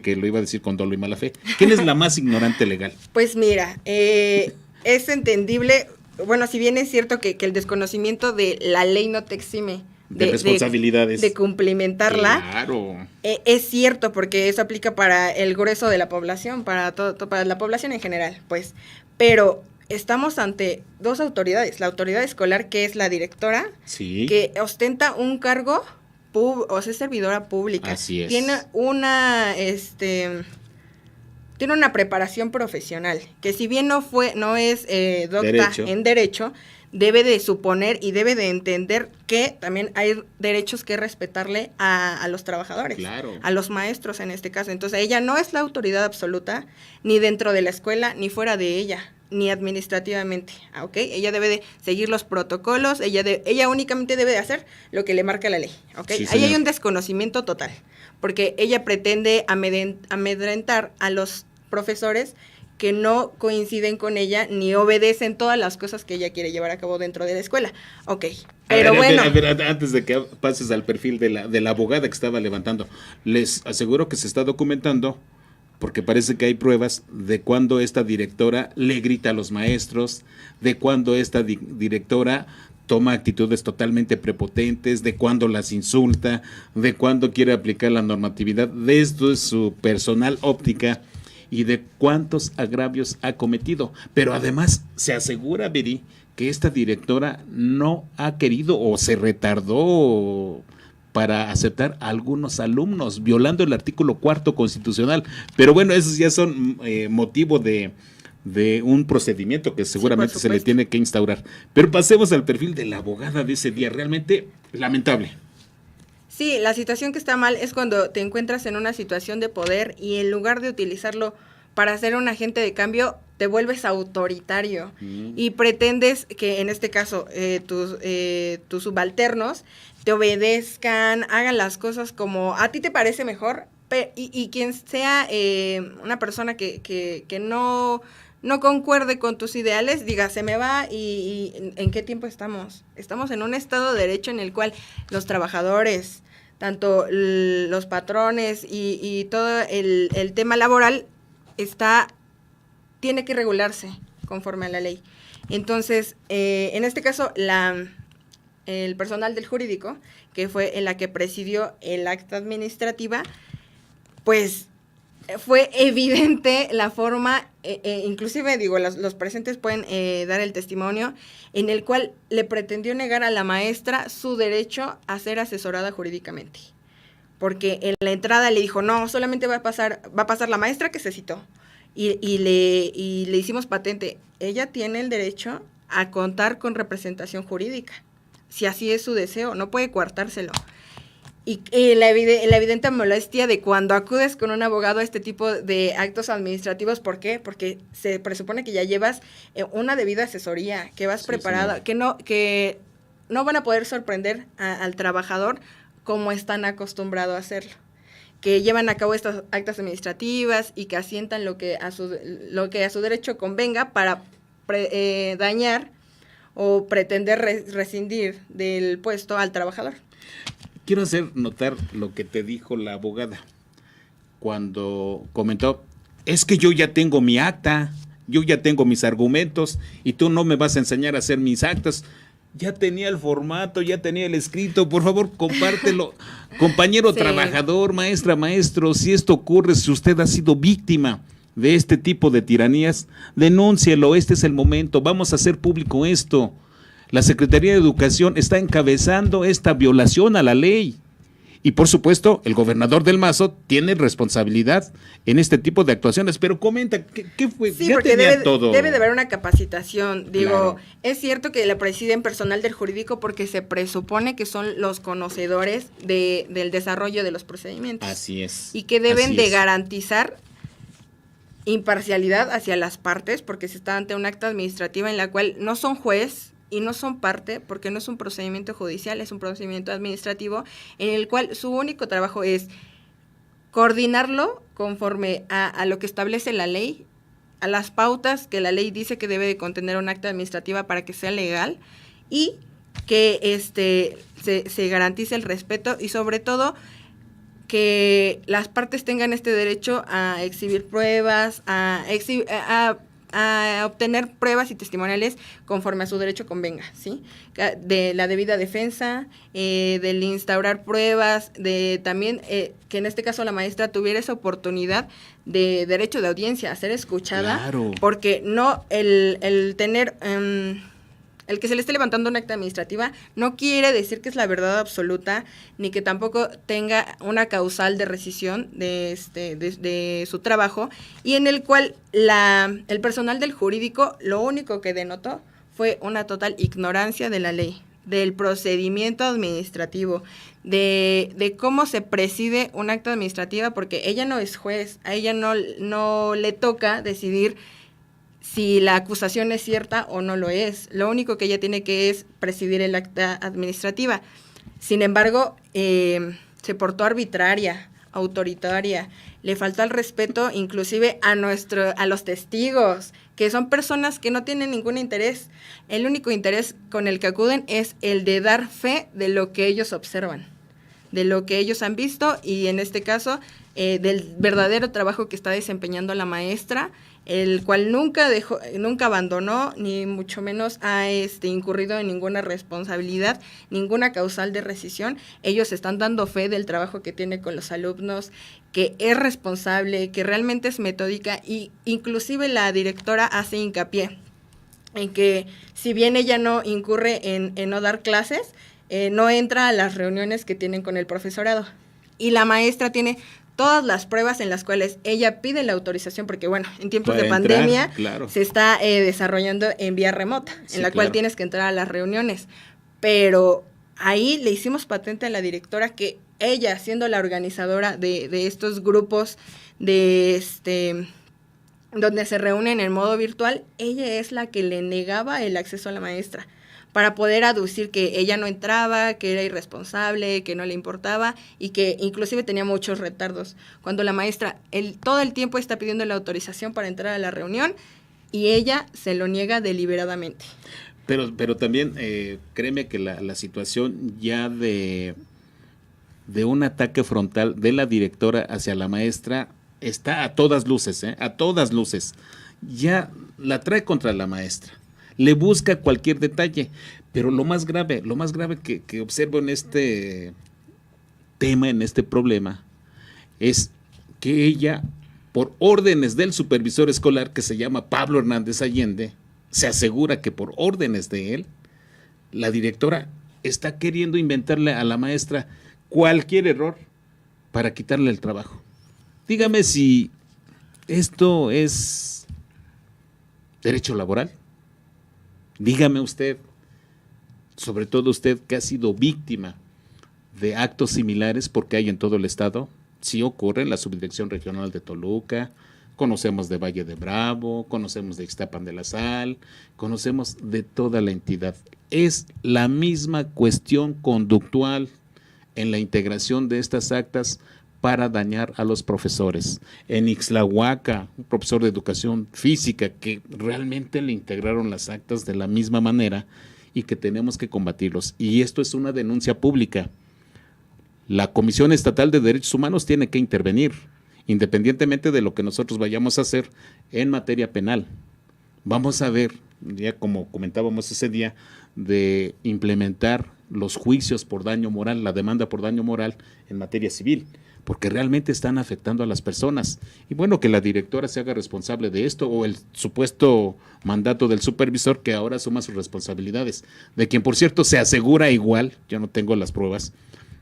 que lo iba a decir con dolo y mala fe. ¿Quién es la más ignorante legal? Pues mira, es entendible, bueno, si bien es cierto que el desconocimiento de la ley no te exime De responsabilidades. de cumplimentarla. Claro. Es cierto, porque eso aplica para el grueso de la población, para para la población en general, pues. Pero estamos ante dos autoridades, la autoridad escolar, que es la directora, Sí. que ostenta un cargo, o sea, es servidora pública. Así es. Tiene una preparación profesional, que si bien no es docta en derecho, debe de suponer y debe de entender que también hay derechos que respetarle a los trabajadores, Claro. a los maestros en este caso. Entonces ella no es la autoridad absoluta, ni dentro de la escuela, ni fuera de ella, ni administrativamente, ¿ok? Ella debe de seguir los protocolos, ella únicamente debe de hacer lo que le marca la ley, ¿ok? Sí, Ahí señor. hay un desconocimiento total, porque ella pretende amedrentar a los profesores que no coinciden con ella ni obedecen todas las cosas que ella quiere llevar a cabo dentro de la escuela. Ok, pero bueno. A ver, antes de que pases al perfil de la abogada que estaba levantando, les aseguro que se está documentando, porque parece que hay pruebas de cuando esta directora le grita a los maestros, de cuando esta directora toma actitudes totalmente prepotentes, de cuando las insulta, de cuando quiere aplicar la normatividad, de esto es su personal óptica, y de cuántos agravios ha cometido. Pero además se asegura, Viri, que esta directora no ha querido o se retardó para aceptar a algunos alumnos, violando el artículo 4 constitucional. Pero bueno, esos ya son motivo de un procedimiento que seguramente Sí, se le tiene que instaurar. Pero pasemos al perfil de la abogada de ese día, realmente lamentable. Sí, la situación que está mal es cuando te encuentras en una situación de poder y en lugar de utilizarlo para ser un agente de cambio, te vuelves autoritario y pretendes que en este caso tus subalternos te obedezcan, hagan las cosas como a ti te parece mejor, y quien sea una persona que no concuerde con tus ideales, diga, se me va, y ¿en qué tiempo estamos? Estamos en un estado de derecho en el cual los trabajadores, tanto los patrones y todo el tema laboral tiene que regularse conforme a la ley. Entonces, en este caso, el personal del jurídico, que fue la que presidió el acta administrativa, pues fue evidente la forma, inclusive digo, los presentes pueden dar el testimonio, en el cual le pretendió negar a la maestra su derecho a ser asesorada jurídicamente. Porque en la entrada le dijo, no, solamente va a pasar la maestra que se citó. Y le hicimos patente, ella tiene el derecho a contar con representación jurídica, si así es su deseo, no puede coartárselo. Y la evidente molestia de cuando acudes con un abogado a este tipo de actos administrativos, ¿por qué? Porque se presupone que ya llevas una debida asesoría, que vas preparada, que no van a poder sorprender al trabajador como están acostumbrados a hacerlo, que llevan a cabo estas actas administrativas y que asientan lo que a su derecho convenga para dañar o pretender rescindir del puesto al trabajador. Quiero hacer notar lo que te dijo la abogada cuando comentó, es que yo ya tengo mi acta, yo ya tengo mis argumentos y tú no me vas a enseñar a hacer mis actas. Ya tenía el formato, ya tenía el escrito, por favor compártelo. Compañero Sí. trabajador, maestra, maestro, si esto ocurre, si usted ha sido víctima de este tipo de tiranías, denúncielo, este es el momento, vamos a hacer público esto. La Secretaría de Educación está encabezando esta violación a la ley. Y por supuesto, el gobernador del Mazo tiene responsabilidad en este tipo de actuaciones. Pero comenta, ¿qué fue? Sí, Ya porque tenía todo. debe de haber una capacitación. Digo, Claro. Es cierto que la presiden personal del jurídico porque se presupone que son los conocedores del desarrollo de los procedimientos. Así es. Y que deben así de es. garantizar imparcialidad hacia las partes, porque se está ante un acta administrativa en la cual no son juez y no son parte, porque no es un procedimiento judicial, es un procedimiento administrativo en el cual su único trabajo es coordinarlo conforme a lo que establece la ley, a las pautas que la ley dice que debe de contener un acta administrativa para que sea legal, y que se garantice el respeto y sobre todo que las partes tengan este derecho a exhibir pruebas, a obtener pruebas y testimoniales conforme a su derecho convenga, ¿sí? De la debida defensa, del instaurar pruebas, de también que en este caso la maestra tuviera esa oportunidad de derecho de audiencia, a ser escuchada, Claro. porque no el tener... el que se le esté levantando una acta administrativa no quiere decir que es la verdad absoluta, ni que tampoco tenga una causal de rescisión de su trabajo, y en el cual el personal del jurídico lo único que denotó fue una total ignorancia de la ley, del procedimiento administrativo, de cómo se preside un acta administrativa, porque ella no es juez, a ella no le toca decidir si la acusación es cierta o no lo es. Lo único que ella tiene que es presidir el acta administrativa. Sin embargo, se portó arbitraria, autoritaria, le faltó el respeto inclusive a los testigos, que son personas que no tienen ningún interés. El único interés con el que acuden es el de dar fe de lo que ellos observan, de lo que ellos han visto, y en este caso del verdadero trabajo que está desempeñando la maestra, el cual nunca abandonó, ni mucho menos ha incurrido en ninguna responsabilidad, ninguna causal de rescisión. Ellos están dando fe del trabajo que tiene con los alumnos, que es responsable, que realmente es metódica, y inclusive la directora hace hincapié en que si bien ella no incurre en no dar clases, no entra a las reuniones que tienen con el profesorado. Y la maestra tiene todas las pruebas en las cuales ella pide la autorización, porque bueno, en tiempos de pandemia, claro, se está desarrollando en vía remota, sí, en la cual tienes que entrar a las reuniones. Pero ahí le hicimos patente a la directora que ella, siendo la organizadora de estos grupos donde se reúnen en modo virtual, ella es la que le negaba el acceso a la maestra, para poder aducir que ella no entraba, que era irresponsable, que no le importaba, y que inclusive tenía muchos retardos. Cuando la maestra todo el tiempo está pidiendo la autorización para entrar a la reunión, y ella se lo niega deliberadamente. Pero también créeme que la situación ya de un ataque frontal de la directora hacia la maestra está a todas luces, a todas luces. Ya la trae contra la maestra. Le busca cualquier detalle, pero lo más grave que observo en este tema, en este problema, es que ella, por órdenes del supervisor escolar, que se llama Pablo Hernández Allende, se asegura que por órdenes de él, la directora está queriendo inventarle a la maestra cualquier error para quitarle el trabajo. Dígame si esto es derecho laboral. Dígame usted, sobre todo usted que ha sido víctima de actos similares, porque hay en todo el estado, sí ocurre en la Subdirección Regional de Toluca, conocemos de Valle de Bravo, conocemos de Ixtapan de la Sal, conocemos de toda la entidad. Es la misma cuestión conductual en la integración de estas actas para dañar a los profesores. En Ixtlahuaca, un profesor de educación física que realmente le integraron las actas de la misma manera y que tenemos que combatirlos. Y esto es una denuncia pública. La Comisión Estatal de Derechos Humanos tiene que intervenir, independientemente de lo que nosotros vayamos a hacer en materia penal. Vamos a ver, ya como comentábamos ese día, de implementar los juicios por daño moral, la demanda por daño moral en materia civil, porque realmente están afectando a las personas. Y bueno, que la directora se haga responsable de esto, o el supuesto mandato del supervisor que ahora asuma sus responsabilidades, de quien por cierto se asegura igual, yo no tengo las pruebas,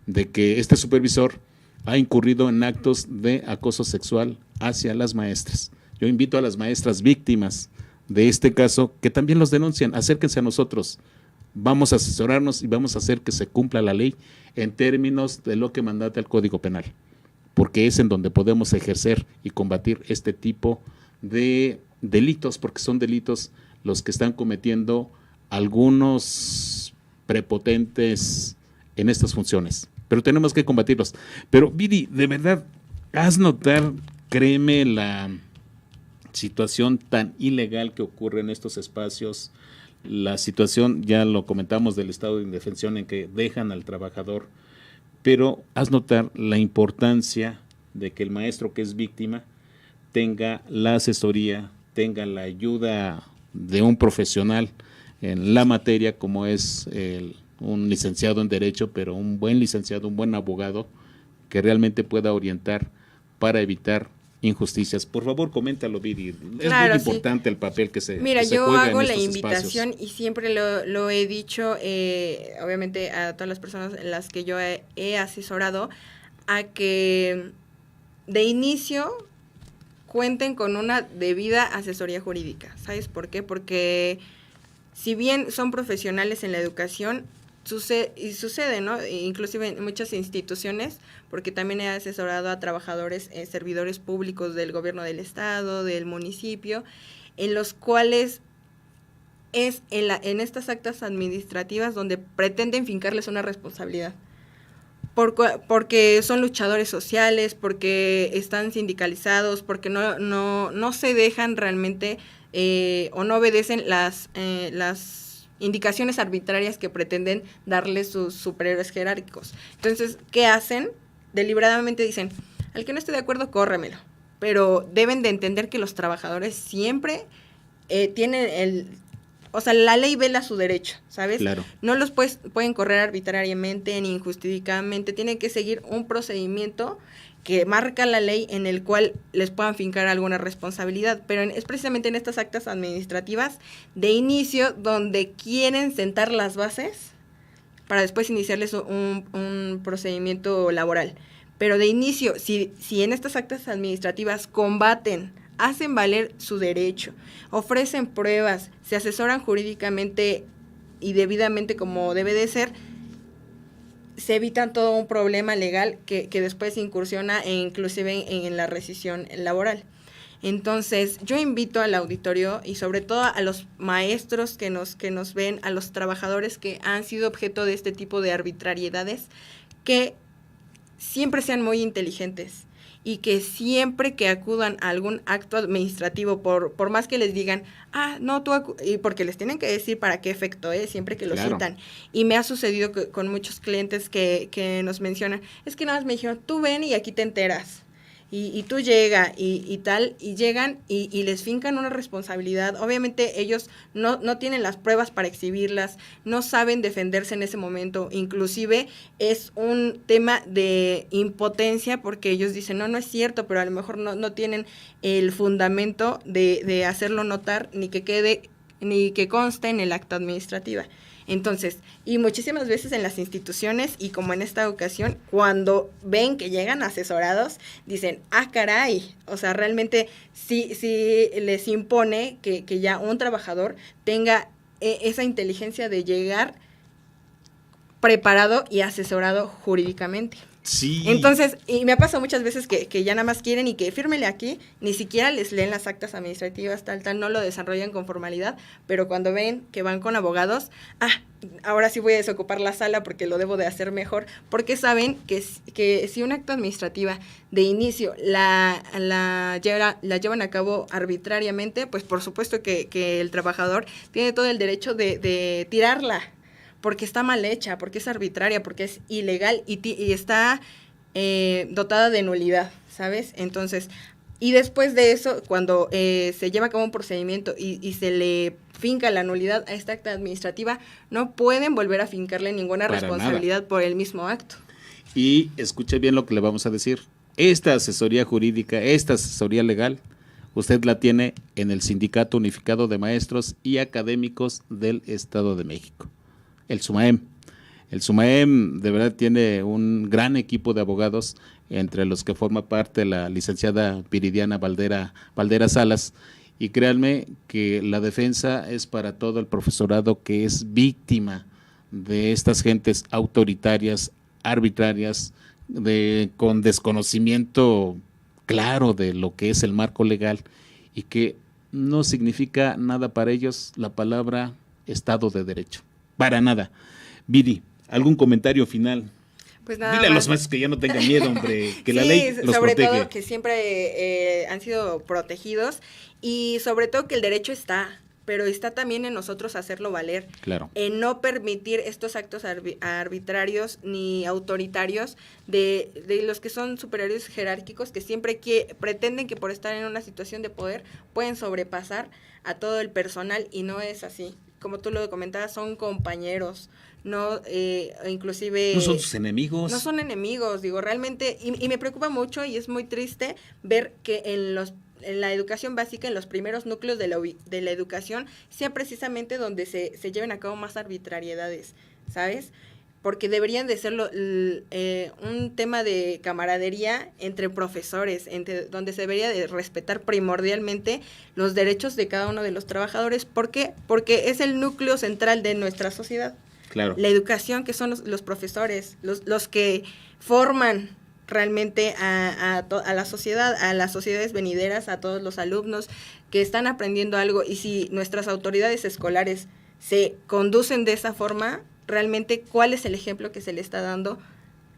de que este supervisor ha incurrido en actos de acoso sexual hacia las maestras. Yo invito a las maestras víctimas de este caso que también los denuncian, acérquense a nosotros, vamos a asesorarnos y vamos a hacer que se cumpla la ley en términos de lo que mandata el Código Penal, porque es en donde podemos ejercer y combatir este tipo de delitos, porque son delitos los que están cometiendo algunos prepotentes en estas funciones, pero tenemos que combatirlos. Pero Viri, de verdad, haz notar, créeme, la situación tan ilegal que ocurre en estos espacios, la situación, ya lo comentamos, del estado de indefensión en que dejan al trabajador, pero haz notar la importancia de que el maestro que es víctima tenga la asesoría, tenga la ayuda de un profesional en la materia, como es un licenciado en Derecho, pero un buen licenciado, un buen abogado, que realmente pueda orientar para evitar injusticias. Por favor, coméntalo, Viri. Es Claro, muy sí. importante el papel que se Mira, que se yo juega hago en la estos invitación espacios. y siempre lo he dicho, obviamente a todas las personas en las que yo he asesorado, a que de inicio cuenten con una debida asesoría jurídica. ¿Sabes por qué? Porque si bien son profesionales en la educación, sucede, ¿no? Inclusive en muchas instituciones, porque también he asesorado a trabajadores, servidores públicos del gobierno del estado, del municipio, en los cuales es en estas actas administrativas donde pretenden fincarles una responsabilidad. Porque son luchadores sociales, porque están sindicalizados, porque no se dejan realmente o no obedecen las indicaciones arbitrarias que pretenden darles sus superiores jerárquicos. Entonces, ¿qué hacen? Deliberadamente dicen, al que no esté de acuerdo, córremelo. Pero deben de entender que los trabajadores siempre tienen o sea, la ley vela su derecho, ¿sabes? Claro. No los pueden correr arbitrariamente ni injustificadamente, tienen que seguir un procedimiento que marca la ley en el cual les puedan fincar alguna responsabilidad, pero es precisamente en estas actas administrativas de inicio donde quieren sentar las bases para después iniciarles un procedimiento laboral. Pero de inicio, si en estas actas administrativas combaten, hacen valer su derecho, ofrecen pruebas, se asesoran jurídicamente y debidamente como debe de ser, se evitan todo un problema legal que después incursiona e inclusive en la rescisión laboral. Entonces, yo invito al auditorio y sobre todo a los maestros que nos ven, a los trabajadores que han sido objeto de este tipo de arbitrariedades, que siempre sean muy inteligentes y que siempre que acudan a algún acto administrativo, por más que les digan, no, y porque les tienen que decir para qué efecto es, siempre que lo Claro. citan. Y me ha sucedido con muchos clientes que nos mencionan, es que nada más me dijeron, tú ven y aquí te enteras. Y tú llega y tal, y llegan y les fincan una responsabilidad. Obviamente ellos no tienen las pruebas para exhibirlas, no saben defenderse en ese momento. Inclusive es un tema de impotencia porque ellos dicen, no es cierto, pero a lo mejor no tienen el fundamento de hacerlo notar ni que quede, ni que conste en el acta administrativa. Entonces, y muchísimas veces en las instituciones, y como en esta ocasión, cuando ven que llegan asesorados, dicen, caray, o sea, realmente sí les impone que ya un trabajador tenga esa inteligencia de llegar preparado y asesorado jurídicamente. Sí. Entonces, y me ha pasado muchas veces que ya nada más quieren y que fírmele aquí, ni siquiera les leen las actas administrativas, tal, no lo desarrollan con formalidad, pero cuando ven que van con abogados, ahora sí voy a desocupar la sala porque lo debo de hacer mejor, porque saben que si una acta administrativa de inicio la llevan a cabo arbitrariamente, pues por supuesto que el trabajador tiene todo el derecho de tirarla, porque está mal hecha, porque es arbitraria, porque es ilegal y está dotada de nulidad, ¿sabes? Entonces, y después de eso, cuando se lleva a cabo un procedimiento y se le finca la nulidad a esta acta administrativa, no pueden volver a fincarle ninguna Para responsabilidad nada. por el mismo acto. Y escuche bien lo que le vamos a decir. Esta asesoría jurídica, esta asesoría legal, usted la tiene en el Sindicato Unificado de Maestros y Académicos del Estado de México, el SUMAEM. El SUMAEM de verdad tiene un gran equipo de abogados, entre los que forma parte la licenciada Viridiana Valdera Salas, y créanme que la defensa es para todo el profesorado que es víctima de estas gentes autoritarias, arbitrarias, con desconocimiento claro de lo que es el marco legal, y que no significa nada para ellos la palabra Estado de Derecho. Para nada. Viri, ¿algún comentario final? Pues nada Dile a más. los maestros que ya no tengan miedo, hombre, que la Sí, ley los sobre protege. todo que siempre han sido protegidos y sobre todo que el derecho está. pero está también en nosotros hacerlo valer. Claro. En no permitir estos actos arbitrarios ni autoritarios de los que son superiores jerárquicos, que siempre pretenden que por estar en una situación de poder pueden sobrepasar a todo el personal, y no es así. Como tú lo comentabas, son compañeros, no inclusive... No son sus enemigos. No son enemigos, digo, realmente, y me preocupa mucho y es muy triste ver que en la educación básica, en los primeros núcleos de la educación, sea precisamente donde se lleven a cabo más arbitrariedades, ¿sabes? Porque deberían de ser un tema de camaradería entre profesores, donde se debería de respetar primordialmente los derechos de cada uno de los trabajadores. ¿Por qué? Porque es el núcleo central de nuestra sociedad. Claro. La educación, que son los profesores, los que forman realmente a las sociedades venideras, a todos los alumnos que están aprendiendo algo. Y si nuestras autoridades escolares se conducen de esa forma, realmente, ¿cuál es el ejemplo que se le está dando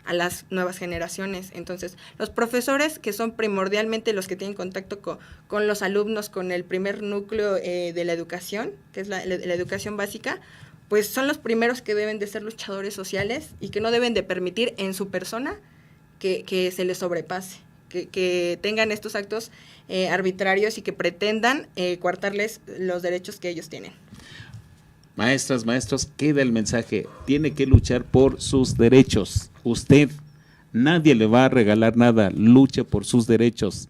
a las nuevas generaciones? Entonces, los profesores, que son primordialmente los que tienen contacto con los alumnos, con el primer núcleo de la educación, que es la educación básica, pues son los primeros que deben de ser luchadores sociales y que no deben de permitir en su persona que se les sobrepase, que tengan estos actos arbitrarios y que pretendan coartarles los derechos que ellos tienen. Maestras, maestros, queda el mensaje. Tiene que luchar por sus derechos. Usted, nadie le va a regalar nada. Luche por sus derechos.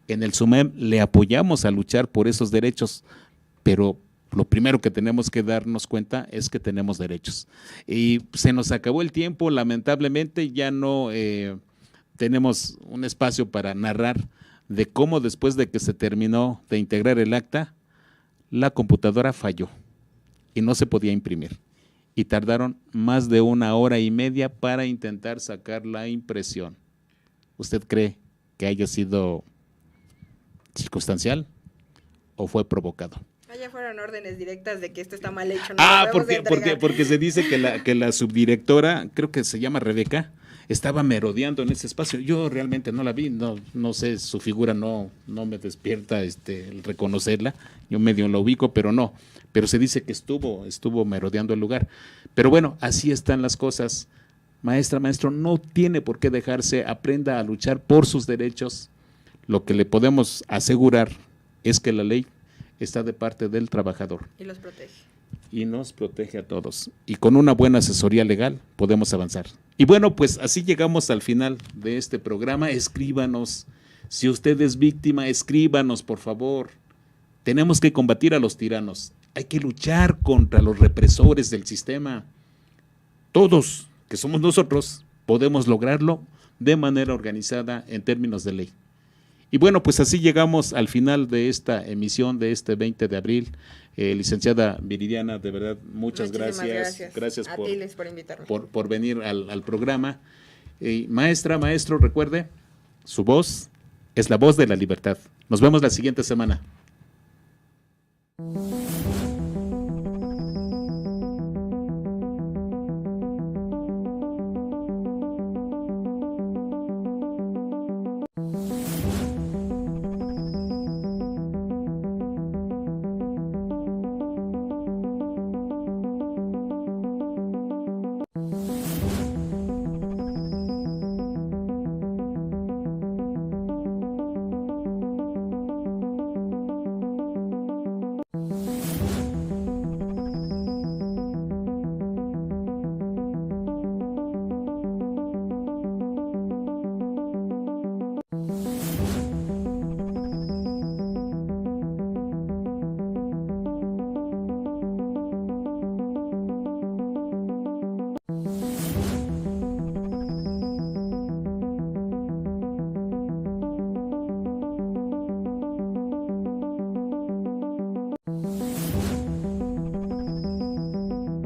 En el SUMEM le apoyamos a luchar por esos derechos, pero lo primero que tenemos que darnos cuenta es que tenemos derechos. Y se nos acabó el tiempo, lamentablemente ya no tenemos un espacio para narrar de cómo después de que se terminó de integrar el acta, la computadora falló y no se podía imprimir. Y tardaron más de 1 hora y media para intentar sacar la impresión. ¿Usted cree que haya sido circunstancial o fue provocado? Ya fueron órdenes directas de que esto está mal hecho. No porque se dice que la subdirectora, creo que se llama Rebeca, estaba merodeando en ese espacio. Yo realmente no la vi, no sé, su figura no me despierta el reconocerla. Yo medio la ubico, pero no. Pero se dice que estuvo merodeando el lugar. Pero bueno, así están las cosas. Maestra, maestro, no tiene por qué dejarse, aprenda a luchar por sus derechos. Lo que le podemos asegurar es que la ley está de parte del trabajador. Y los protege. Y nos protege a todos. Y con una buena asesoría legal podemos avanzar. Y bueno, pues así llegamos al final de este programa. Escríbanos. Si usted es víctima, escríbanos, por favor. Tenemos que combatir a los tiranos. Hay que luchar contra los represores del sistema. Todos, que somos nosotros, podemos lograrlo de manera organizada en términos de ley. Y bueno, pues así llegamos al final de esta emisión de este 20 de abril. Licenciada Viridiana, de verdad, muchas gracias. Gracias a ti, Luis, por invitarme. Por venir al programa. Maestra, maestro, recuerde, su voz es la voz de la libertad. Nos vemos la siguiente semana.